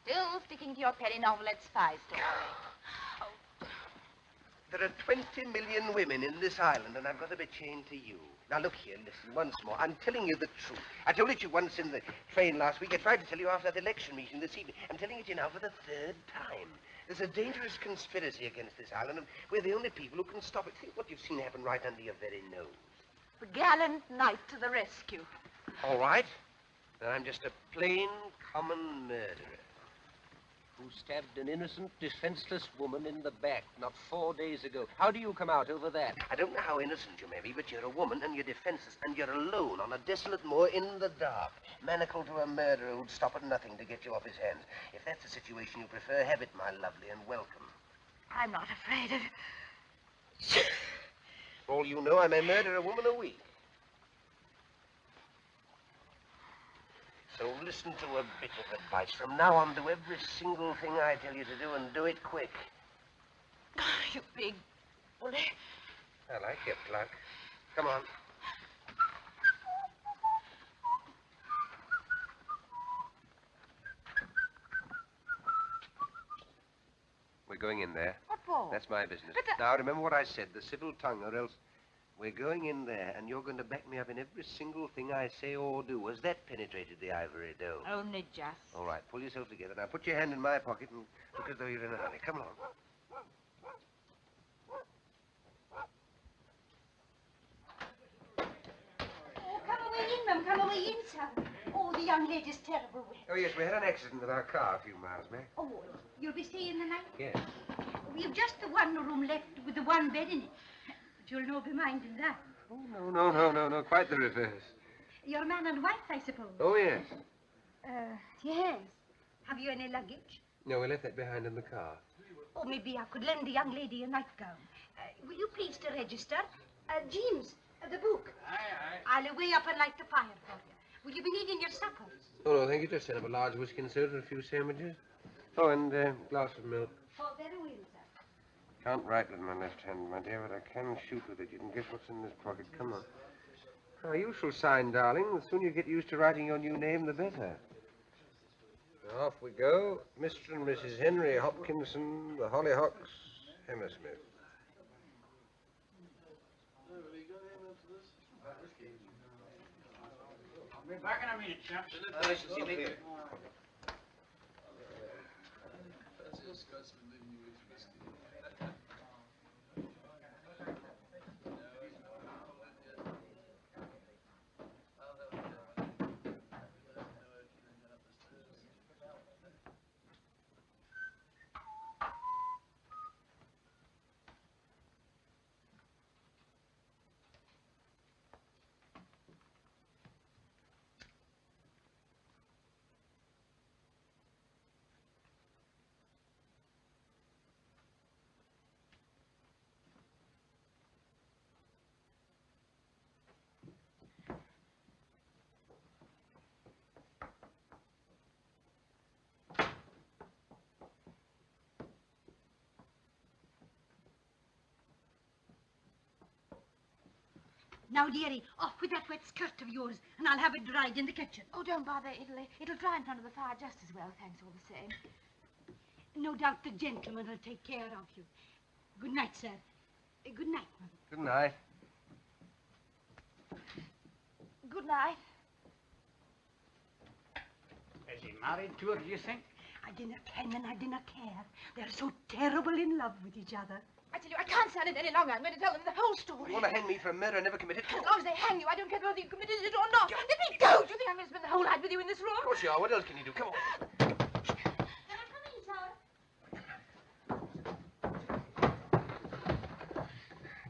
You're still sticking to your penny novelette spy story. There are 20 million women in this island, and I've got to be chained to you. Now, look here, listen, once more. I'm telling you the truth. I told it you once in the train last week. I tried to tell you after that election meeting this evening. I'm telling it you now for the third time. There's a dangerous conspiracy against this island, and we're the only people who can stop it. Think what you've seen happen right under your very nose. The gallant knight to the rescue. All right. Then I'm just a plain, common murderer. Who stabbed an innocent, defenseless woman in the back not 4 days ago. How do you come out over that? I don't know how innocent you may be, but you're a woman and you're defenseless and you're alone on a desolate moor in the dark, manacled to a murderer who'd stop at nothing to get you off his hands. If that's the situation you prefer, have it, my lovely, and welcome. I'm not afraid of... For all you know, I may murder a woman a week. So listen to a bit of advice. From now on, do every single thing I tell you to do, and do it quick. You big bully. I like your pluck. Come on. We're going in there. What for? That's my business. But Now, remember what I said, the civil tongue, or else we're going in there, and you're going to back me up in every single thing I say or do. Has that penetrated the ivory dome? Only just. All right, pull yourself together. Now, put your hand in my pocket and look as though you're in a hurry. Come along. Oh, come away in, ma'am. Come away in, sir. Oh, the young lady's terrible wet. Oh, yes, we had an accident with our car a few miles back. Oh, you'll be staying the night? Yes. We've just the one room left with the one bed in it. But you'll no be minding that. Oh, no. Quite the reverse. You're man and wife, I suppose. Oh, yes. Yes. Have you any luggage? No, we left that behind in the car. Oh, maybe I could lend the young lady a nightgown. Will you please to register? James, the book. Aye. I'll away up and light the fire for you. Will you be needing your supper? Oh, no, thank you. Just send up a large whiskey and soda and a few sandwiches. Oh, and a glass of milk. Oh, very well, sir. Can't write with my left hand, my dear, but I can shoot with it. You can guess what's in this pocket. Come on. Now, you shall sign, darling. The sooner you get used to writing your new name, the better. Now, off we go. Mr. and Mrs. Henry Hopkinson, the Hollyhocks, Hammersmith. I'll be back in a minute, chaps. Now, dearie, off with that wet skirt of yours, and I'll have it dried in the kitchen. Oh, don't bother. It'll dry in front of the fire just as well, thanks all the same. No doubt the gentleman will take care of you. Good night, sir. Good night, Mother. Good night. Good night. Is he married to her, do you think? I dinna ken and I dinna care. They're so terrible in love with each other. I tell you, I can't stand it any longer. I'm going to tell them the whole story. You want to hang me for a murder I never committed? As long as they hang you, I don't care whether you committed it or not. Let me go! Do you think I'm going to spend the whole night with you in this room? Of course you are. What else can you do? Come on. Can I come in, sir?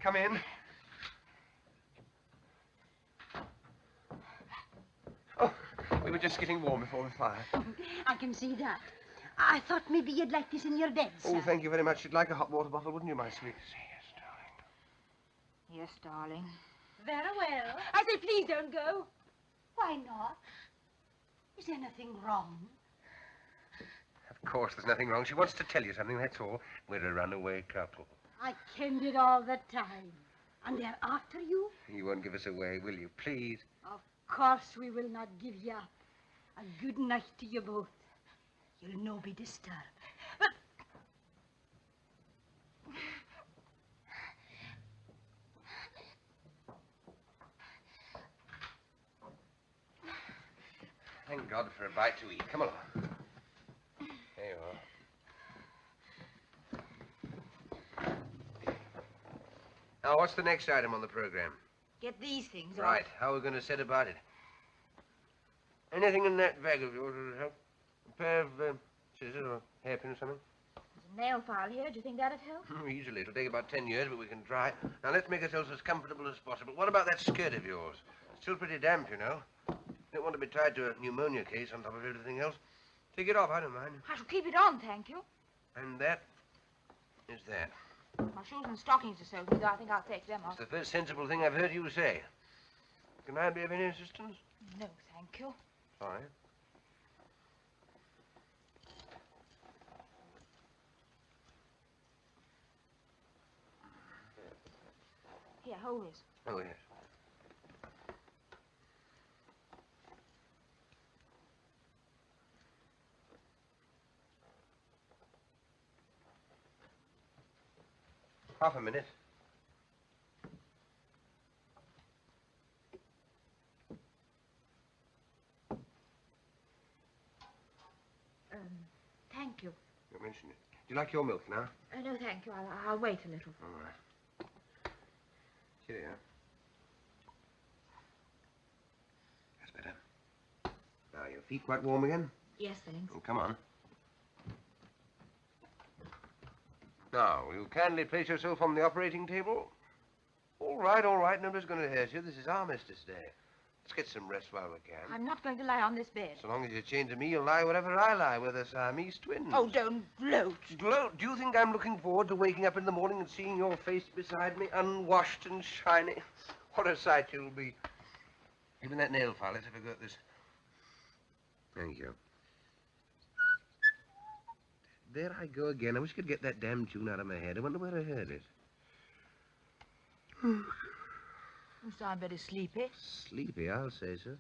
Come in. Oh, we were just getting warm before the fire. I can see that. I thought maybe you'd like this in your bed, sir. Oh, thank you very much. You'd like a hot water bottle, wouldn't you, my sweet? Yes, darling. Very well. I say, please don't go. Why not? Is anything wrong? Of course, there's nothing wrong. She wants to tell you something, that's all. We're a runaway couple. I kenned it all the time. And they're after you? You won't give us away, will you? Please. Of course we will not give you up. A good night to you both. You'll no be disturbed. But... Thank God for a bite to eat. Come along. There you are. Now, what's the next item on the program? Get these things off. Right. How are we going to set about it? Anything in that bag of yours will help? A pair of scissors or hairpin or something? There's a nail file here. Do you think that'd help? Easily. It'll take about 10 years, but we can try. Now, let's make ourselves as comfortable as possible. What about that skirt of yours? It's still pretty damp, you know. Don't want to be tied to a pneumonia case on top of everything else. Take it off, I don't mind. I shall keep it on, thank you. And that is that. My shoes and stockings are soaked, though I think I'll take them off. It's the first sensible thing I've heard you say. Can I be of any assistance? No, thank you. Sorry. Here, hold this. Oh, yes. Half a minute. Thank you. Don't mention it. Do you like your milk now? No, thank you. I'll wait a little. All right. Here you are. That's better. Now, your feet quite warm again? Yes, thanks. Oh, come on. Now, will you kindly place yourself on the operating table? All right, all right. Nobody's going to hurt you. This is Armistice Day. Let's get some rest while we can. I'm not going to lie on this bed. So long as you're chained to me, you'll lie wherever I lie. We're the Siamese twins. Oh, don't gloat. Gloat? Do you think I'm looking forward to waking up in the morning and seeing your face beside me, unwashed and shiny? What a sight you'll be. Even that nail file. Let's have a go at this. Thank you. There I go again. I wish I could get that damn tune out of my head. I wonder where I heard it. You sound very sleepy. Sleepy, I'll say so.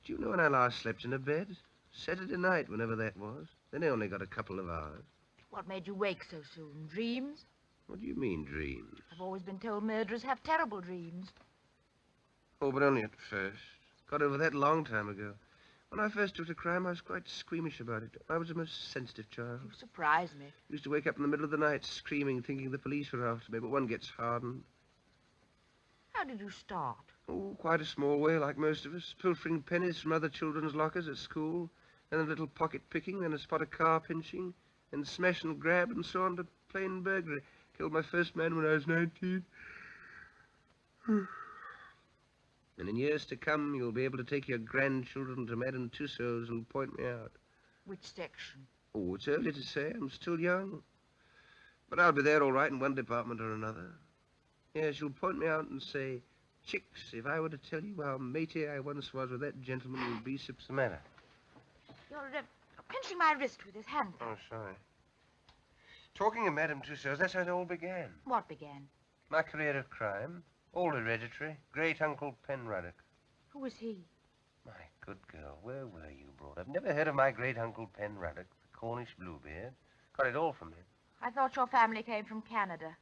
Do you know when I last slept in a bed? Saturday night, whenever that was. Then I only got a couple of hours. What made you wake so soon? Dreams? What do you mean, dreams? I've always been told murderers have terrible dreams. Oh, but only at first. Got over that a long time ago. When I first took to crime, I was quite squeamish about it. I was a most sensitive child. You surprise me. Used to wake up in the middle of the night screaming, thinking the police were after me, but one gets hardened. How did you start? Oh, quite a small way, like most of us. Pilfering pennies from other children's lockers at school, then a little pocket picking, then a spot of car pinching, then smash and grab, and so on to plain burglary. Killed my first man when I was 19. And in years to come, you'll be able to take your grandchildren to Madame Tussauds and point me out. Which section? Oh, it's early to say. I'm still young. But I'll be there all right in one department or another. Yes, you'll point me out and say, Chicks, if I were to tell you how matey I once was with that gentleman, you'd be what's the matter? You're pinching my wrist with his hand. Oh, sorry. Talking of Madame Tussauds, that's how it all began. What began? My career of crime. All hereditary. Great-uncle Penruddock. Who was he? My good girl, where were you brought up? Never heard of my great-uncle Penruddock, the Cornish Bluebeard? Got it all from him. I thought your family came from Canada.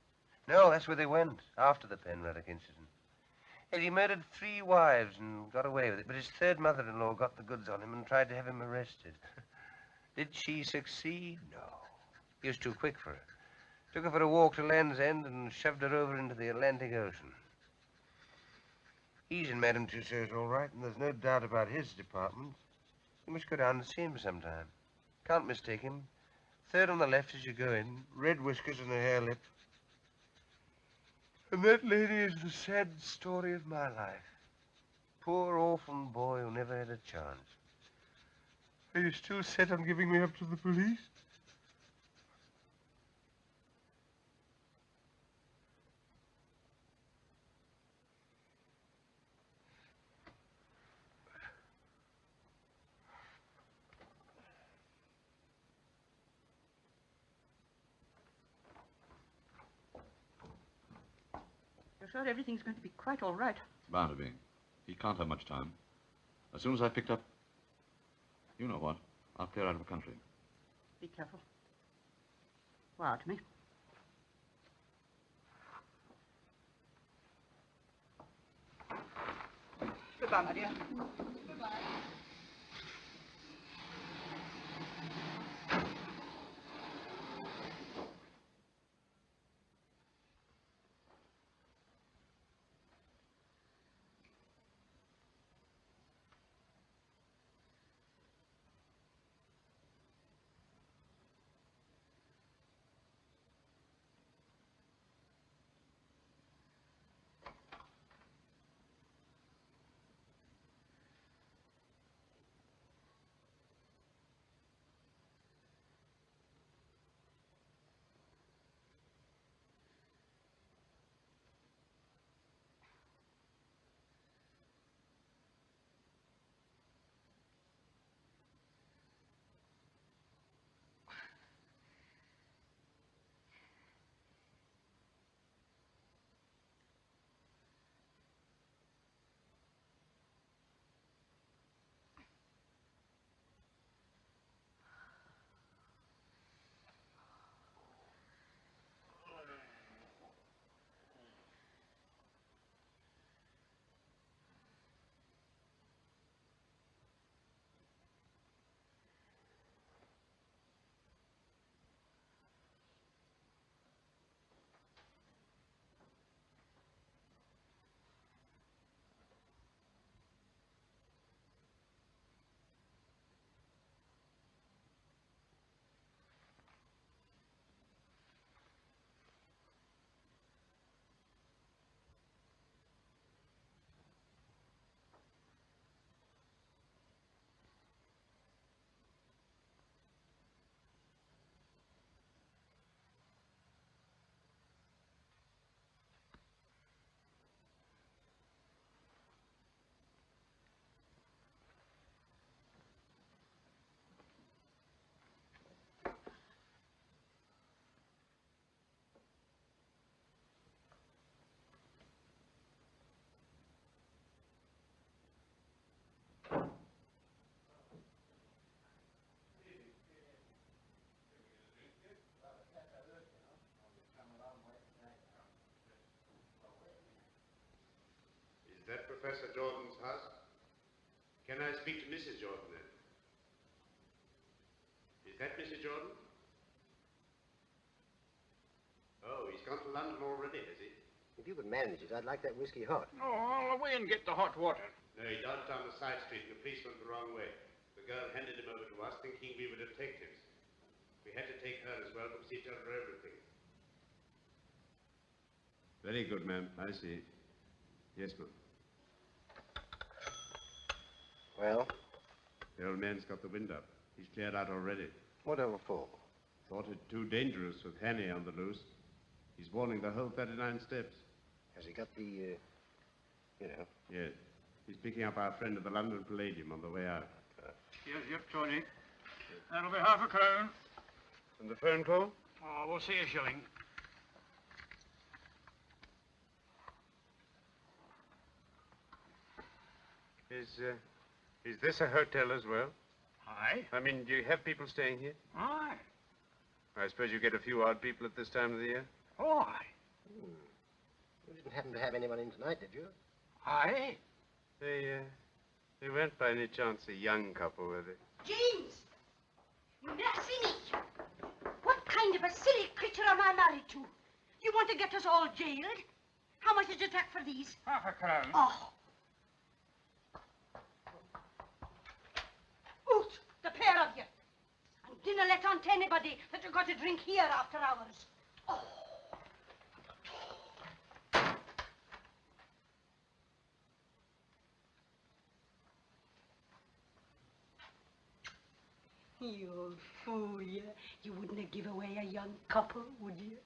No, that's where they went, after the Penruddock incident. And he murdered 3 wives and got away with it, but his third mother-in-law got the goods on him and tried to have him arrested. Did she succeed? No. He was too quick for her. Took her for a walk to Land's End and shoved her over into the Atlantic Ocean. He's in Madame Tussauds all right, and there's no doubt about his department. You must go down and see him sometime. Can't mistake him. Third on the left as you go in, red whiskers and a hare lip. And that lady is the sad story of my life. Poor orphan boy who never had a chance. Are you still set on giving me up to the police? You're sure everything's going to be quite all right? Bound to be. He can't have much time. As soon as I picked up... You know what? I'll clear out of the country. Be careful. Wire to me. Goodbye, my dear. Goodbye. Is that Professor Jordan's house? Can I speak to Mrs. Jordan then? Is that Mrs. Jordan? Oh, he's gone to London already, has he? If you could manage it, I'd like that whiskey hot. Oh, I'll away and get the hot water. No, he dodged down the side street and the police went the wrong way. The girl handed him over to us thinking we were detectives. We had to take her as well to see over everything. Very good, ma'am. I see. Yes, ma'am. Well? The old man's got the wind up. He's cleared out already. Whatever for? Thought it too dangerous with Hanny on the loose. He's warning the whole 39 steps. Has he got the, you know? Yes. He's picking up our friend at the London Palladium on the way out. Yes, Tony. That'll be half a crown. And the phone call? Oh, we'll see a shilling. Is this a hotel as well? Aye. I mean, do you have people staying here? Aye. I suppose you get a few odd people at this time of the year? Oh, aye. You didn't happen to have anyone in tonight, did you? Aye. They weren't by any chance a young couple, were they? James! You nasty me! What kind of a silly creature am I married to? You want to get us all jailed? How much did you take for these? £0.50. Oh. Out, the pair of you. And dinna let on to anybody that you got to drink here after hours. Oh. You old fool, you. You wouldn't give away a young couple, would you?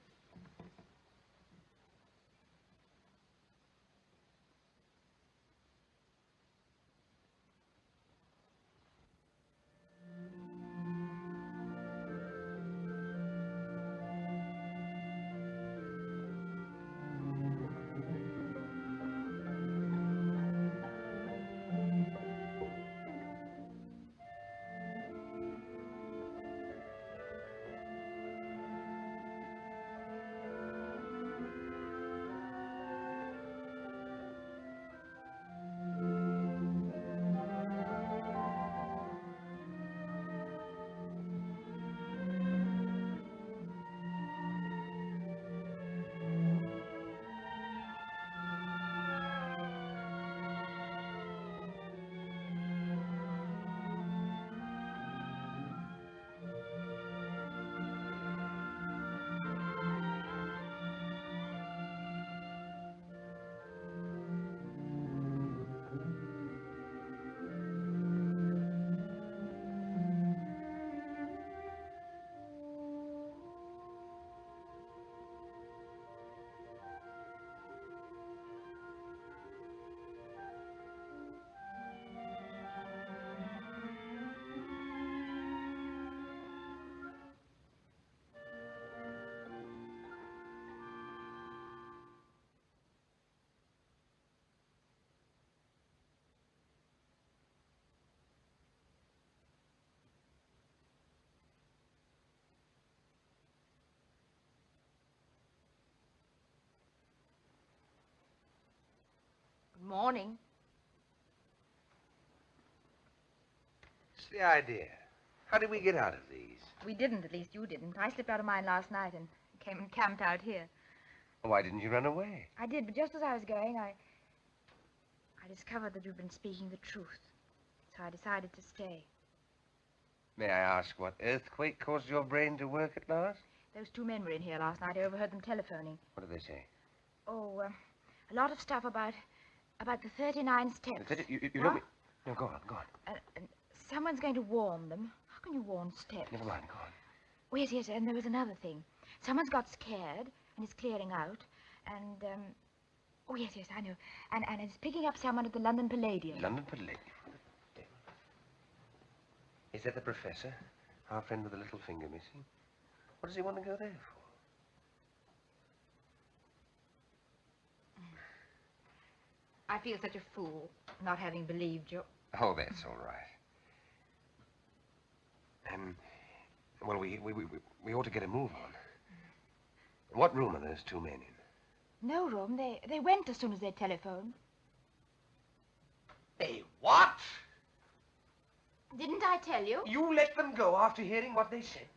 Good morning. It's the idea. How did we get out of these? We didn't, at least you didn't. I slipped out of mine last night and came and camped out here. Why didn't you run away? I did, but just as I was going, I discovered that you'd been speaking the truth. So I decided to stay. May I ask what earthquake caused your brain to work at last? Those two men were in here last night. I overheard them telephoning. What did they say? Oh, a lot of stuff about the 39 steps. You know me. No, go on. And someone's going to warn them. How can you warn steps? Never mind, go on. Oh, yes, and there was another thing. Someone's got scared and is clearing out. And, oh, yes, I know. And it's picking up someone at the London Palladium. London Palladium? Is that the professor? Our friend with the little finger missing? What does he want to go there for? I feel such a fool not having believed you. Oh, that's all right. Well, we ought to get a move on. What room are those two men in? No room. They went as soon as they telephoned. They what? Didn't I tell you? You let them go after hearing what they said.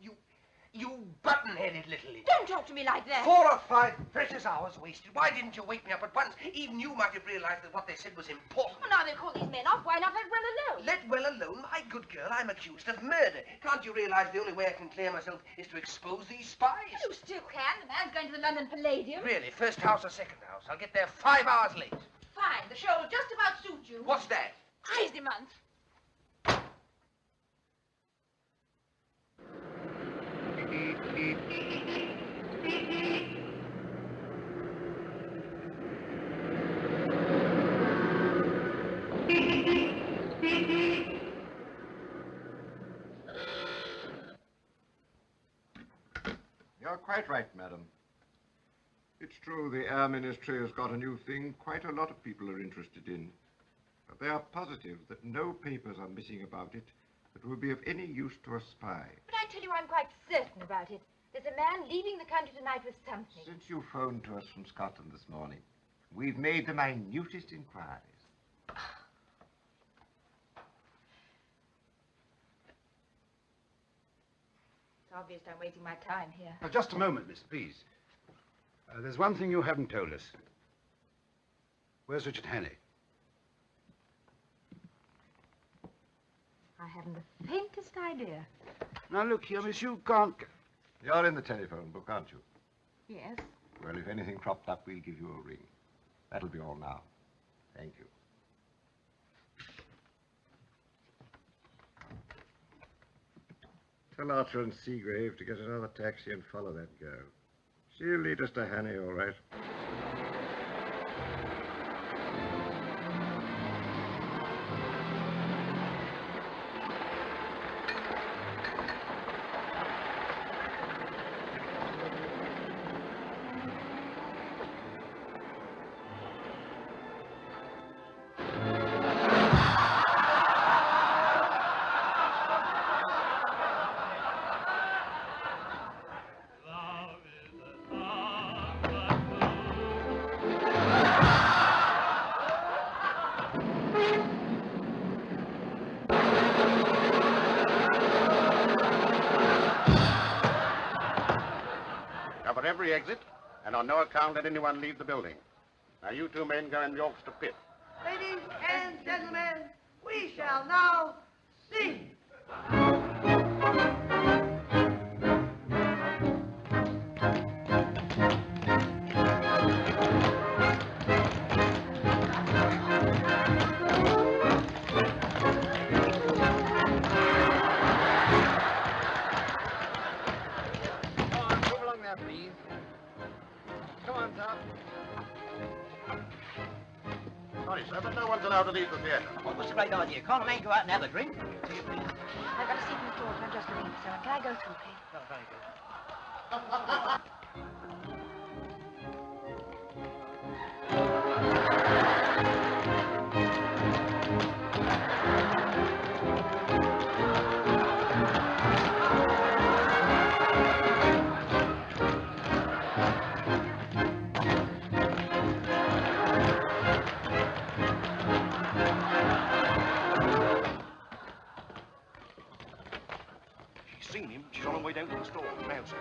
You button-headed little idiot. Don't talk to me like that. 4 or 5 precious hours wasted. Why didn't you wake me up at once? Even you might have realized that what they said was important. Well, now they've called these men off. Why not let well alone? Let well alone? My good girl, I'm accused of murder. Can't you realize the only way I can clear myself is to expose these spies? You still can. The man's going to the London Palladium. Really? First house or second house? I'll get there 5 hours late. Fine. The show will just about suit you. What's that? Crazy month. You're quite right, madam. It's true the Air Ministry has got a new thing quite a lot of people are interested in. But they are positive that no papers are missing about it that will be of any use to a spy. But I tell you, I'm quite certain about it. There's a man leaving the country tonight with something. Since you phoned to us from Scotland this morning, we've made the minutest inquiries. It's obvious I'm wasting my time here. Now, just a moment, miss, please. There's one thing you haven't told us. Where's Richard Hannay? I haven't the faintest idea. Now, look here, miss, you can't... You're in the telephone book, aren't you? Yes. Well, if anything cropped up, we'll give you a ring. That'll be all now. Thank you. Tell Archer and Seagrave to get another taxi and follow that girl. She'll lead us to Hannay, all right. Cover every exit, and on no account let anyone leave the building. Now, you two men go in the orchestra pit. Ladies and gentlemen, we shall now sing. Sorry, sir, but no one's allowed to leave the theatre. Well, what's the right idea? Can't a man go out and have a drink? I've got a seat in the door. I'm just looking for someone. Can I go through, please? Oh, very good. Seen him. She's on her way down to the store. Now, sir.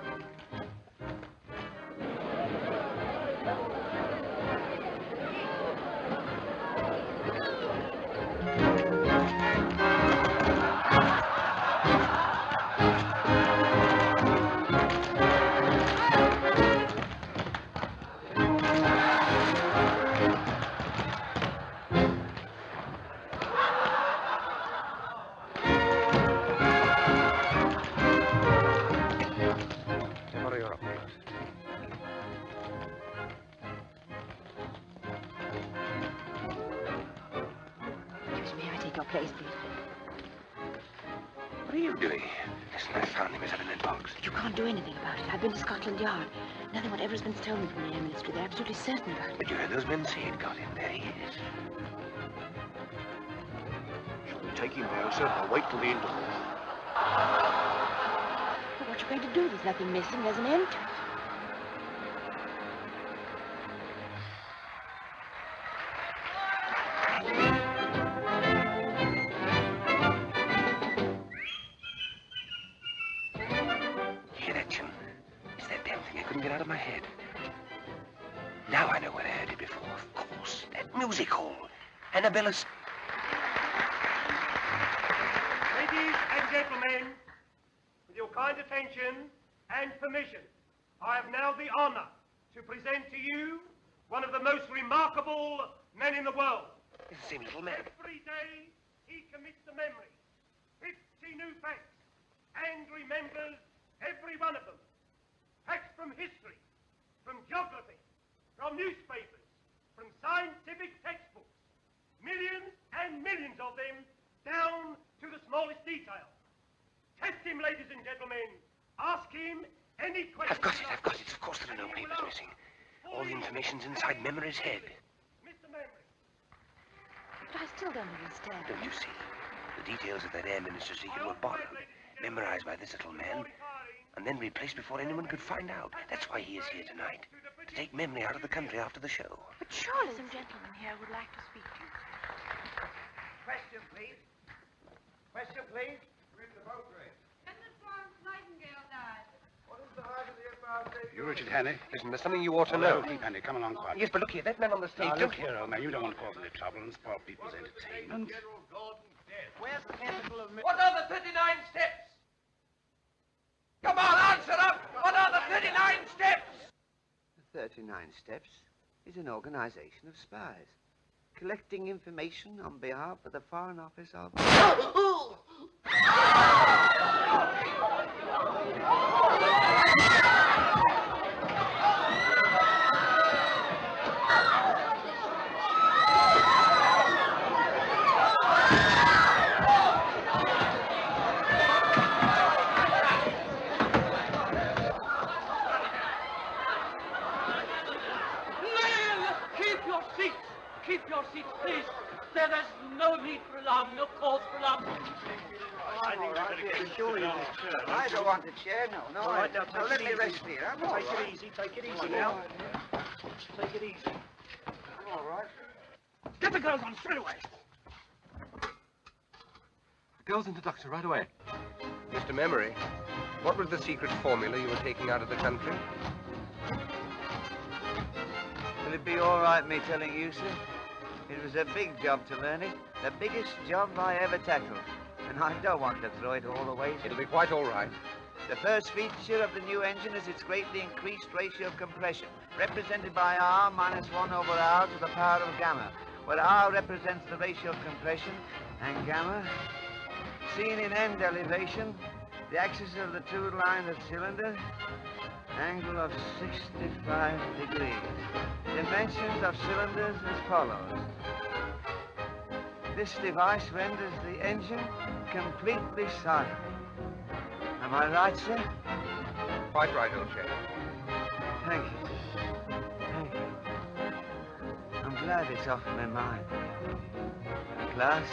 Place, please. What are you doing? Listen, I found him. He's up in that box. You can't do anything about it. I've been to Scotland Yard. Nothing whatever has been stolen from the Air Ministry. They're absolutely certain about it. But you heard those men say it got him. There he is. Shall we take him now, sir, or wait till the interval? But what you going to do? There's nothing missing. There's an end to it. Out of my head. Now I know where I heard it before. Of course, that music hall. Annabella's. Ladies and gentlemen, with your kind attention and permission, I have now the honor to present to you one of the most remarkable men in the world. It's the same little man. Every day he commits to memory 50 new facts and remembers every one of them. Facts from history, from geography, from newspapers, from scientific textbooks. Millions and millions of them down to the smallest detail. Test him, ladies and gentlemen. Ask him any question. I've got it. Of course there are no papers missing. All the information's inside Memory's head. Mr. Memory. But I still don't understand. Don't you see? The details of that air minister's secret were borrowed, memorized by this little man, and then replaced before anyone could find out. That's why he is here tonight, to take memory out of the country after the show. But surely some gentleman here would like to speak to you. Question, please. Question, please. You Richard Hannay? Listen, there's something you ought to know. Keep Hannay, come along quietly. Yes, but look here, that man on the stage... Now, look here, old man, you don't want to cause any trouble and spoil people's entertainment. Where's the capital of... What are the 39 steps? Come on, answer up! What are the 39 steps? The 39 Steps is an organization of spies, collecting information on behalf of the Foreign Office of... Keep your seats, please. There is no need for alarm, no cause for alarm. I don't want a chair, no. All right, now, let me rest here. I'm all Take right. it easy now. Take it easy. I'm all right. Get the girls on straight away. Girls into Doctor right away. Mr. Memory, what was the secret formula you were taking out of the country? Will it be all right, me telling you, sir? It was a big job to learn it. The biggest job I ever tackled. And I don't want to throw it all away. It'll be quite all right. The first feature of the new engine is its greatly increased ratio of compression, represented by R minus 1 over R to the power of gamma, where R represents the ratio of compression, and gamma, seen in end elevation, the axis of the two lines of cylinder, angle of 65 degrees. Dimensions of cylinders as follows. This device renders the engine completely silent. Am I right, sir? Quite right, old chap. Thank you, sir. Thank you. I'm glad it's off my mind. At last,